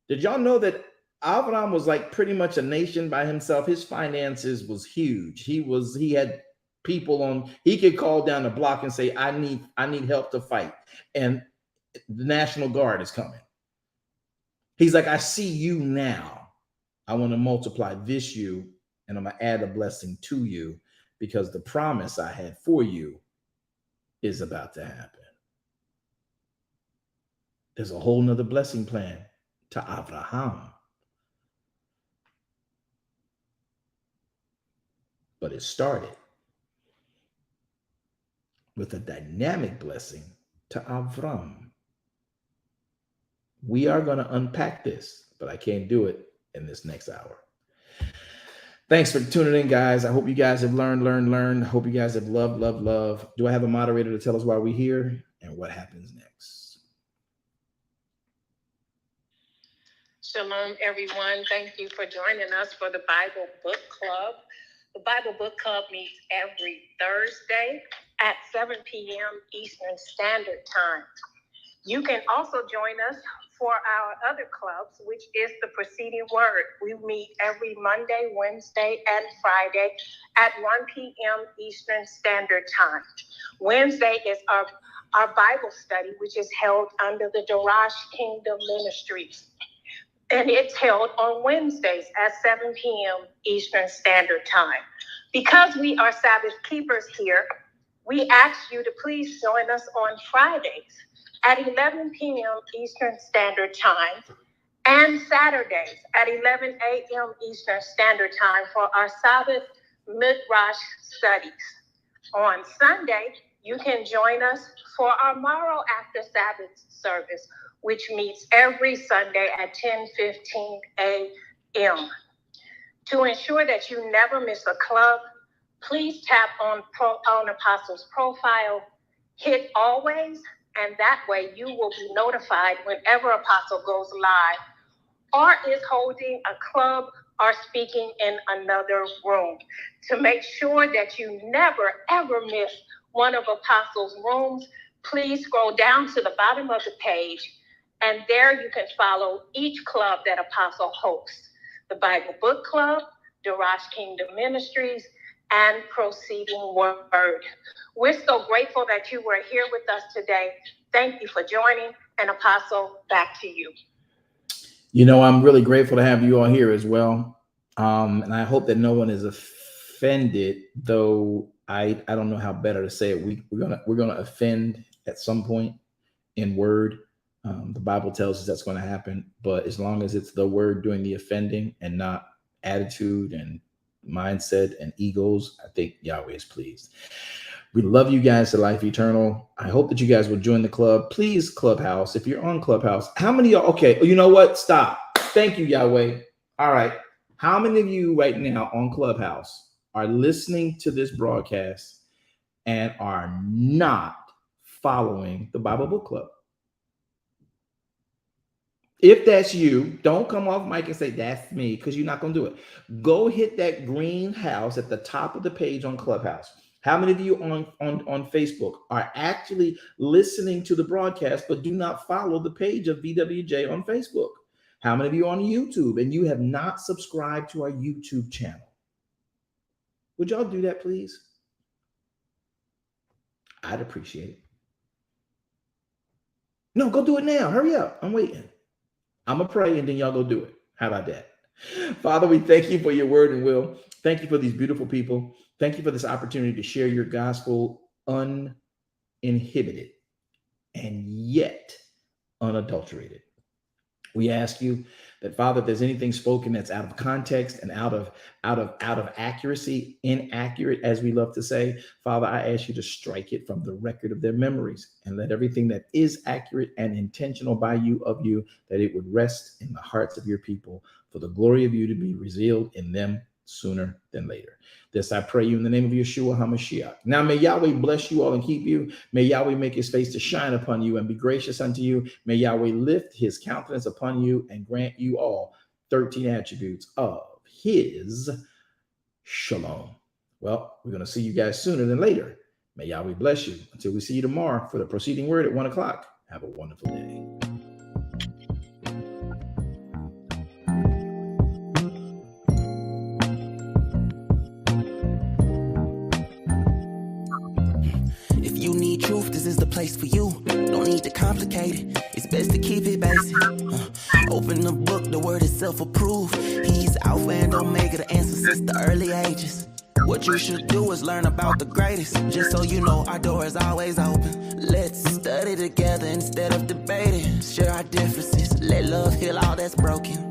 Did y'all know that Abraham was like pretty much a nation by himself? His finances was huge. He had people on, he could call down the block and say, I need help to fight. And the National Guard is coming. He's like, I see you now. I want to multiply this you, and I'm going to add a blessing to you, because the promise I had for you is about to happen. There's a whole nother blessing plan to Abraham. But it started with a dynamic blessing to Avram. We are going to unpack this, but I can't do it in this next hour. Thanks for tuning in, guys. I hope you guys have learned. I hope you guys have loved. Do I have a moderator to tell us why we're here and what happens next? Shalom, everyone. Thank you for joining us for the Bible Book Club. The Bible Book Club meets every Thursday at 7 p.m. Eastern Standard Time. You can also join us for our other clubs, which is the Preceding Word. We meet every Monday, Wednesday, and Friday at 1 p.m. Eastern Standard Time. Wednesday is our Bible study, which is held under the Darash Kingdom Ministries. And it's held on Wednesdays at 7 p.m. Eastern Standard Time. Because we are Sabbath keepers here, we ask you to please join us on Fridays at 11 p.m. Eastern Standard Time and Saturdays at 11 a.m. Eastern Standard Time for our Sabbath Midrash studies. On Sunday, you can join us for our Morrow After Sabbath service, which meets every Sunday at 10:15 a.m. To ensure that you never miss a club, please tap on Apostle's profile, hit always, and that way you will be notified whenever Apostle goes live or is holding a club or speaking in another room. To make sure that you never, ever miss one of Apostle's rooms, please scroll down to the bottom of the page, and there you can follow each club that Apostle hosts: the Bible Book Club, Darash Kingdom Ministries, and Proceeding Word. We're so grateful that you were here with us today. Thank you for joining, and Apostle, back to you. You know, I'm really grateful to have you all here as well. And I hope that no one is offended, though I don't know how better to say it. We're gonna offend at some point in word. The Bible tells us that's going to happen, but as long as it's the word doing the offending and not attitude and mindset and egos, I think Yahweh is pleased. We love you guys to life eternal. I hope that you guys will join the club. Please, Clubhouse, if you're on Clubhouse, how many of y'all, okay, you know what? Stop. Thank you, Yahweh. All right. How many of you right now on Clubhouse are listening to this broadcast and are not following the Bible Book Club? If that's you, don't come off mic and say, that's me, because you're not going to do it. Go hit that green house at the top of the page on Clubhouse. How many of you on Facebook are actually listening to the broadcast but do not follow the page of BWJ on Facebook? How many of you are on YouTube and you have not subscribed to our YouTube channel? Would y'all do that, please? I'd appreciate it. No, go do it now. Hurry up. I'm waiting. I'm going to pray and then y'all go do it. How about that? Father, we thank you for your word and will. Thank you for these beautiful people. Thank you for this opportunity to share your gospel uninhibited and yet unadulterated. We ask you that, Father, if there's anything spoken that's out of context and out of accuracy, inaccurate, as we love to say, Father, I ask you to strike it from the record of their memories and let everything that is accurate and intentional by you, of you, that it would rest in the hearts of your people for the glory of you to be revealed in them sooner than later. This I pray you in the name of Yeshua HaMashiach. Now may Yahweh bless you all and keep you. May Yahweh make his face to shine upon you and be gracious unto you. May Yahweh lift his countenance upon you and grant you all 13 attributes of his shalom. Well, we're going to see you guys sooner than later. May Yahweh bless you. Until we see you tomorrow for the proceeding word at 1 o'clock. Have a wonderful day. Truth, this is the place for you. Don't need to complicate it. It's best to keep it basic. Open the book, the word itself approved. He's Alpha and Omega, the answer since the early ages. What you should do is learn about the greatest. Just so you know, our door is always open. Let's study together instead of debating. Share our differences. Let love heal all that's broken.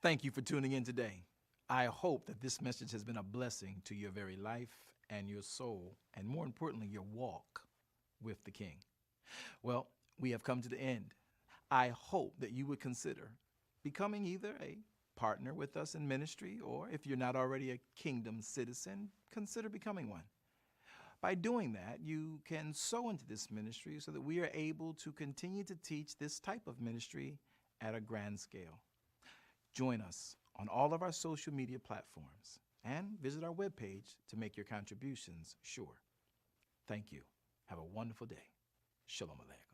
Thank you for tuning in today. I hope that this message has been a blessing to your very life and your soul, and more importantly, your walk with the King. Well, we have come to the end. I hope that you would consider becoming either a partner with us in ministry, or if you're not already a kingdom citizen, consider becoming one. By doing that, you can sow into this ministry so that we are able to continue to teach this type of ministry at a grand scale. Join us on all of our social media platforms and visit our webpage to make your contributions sure. Thank you. Have a wonderful day. Shalom Aleichem.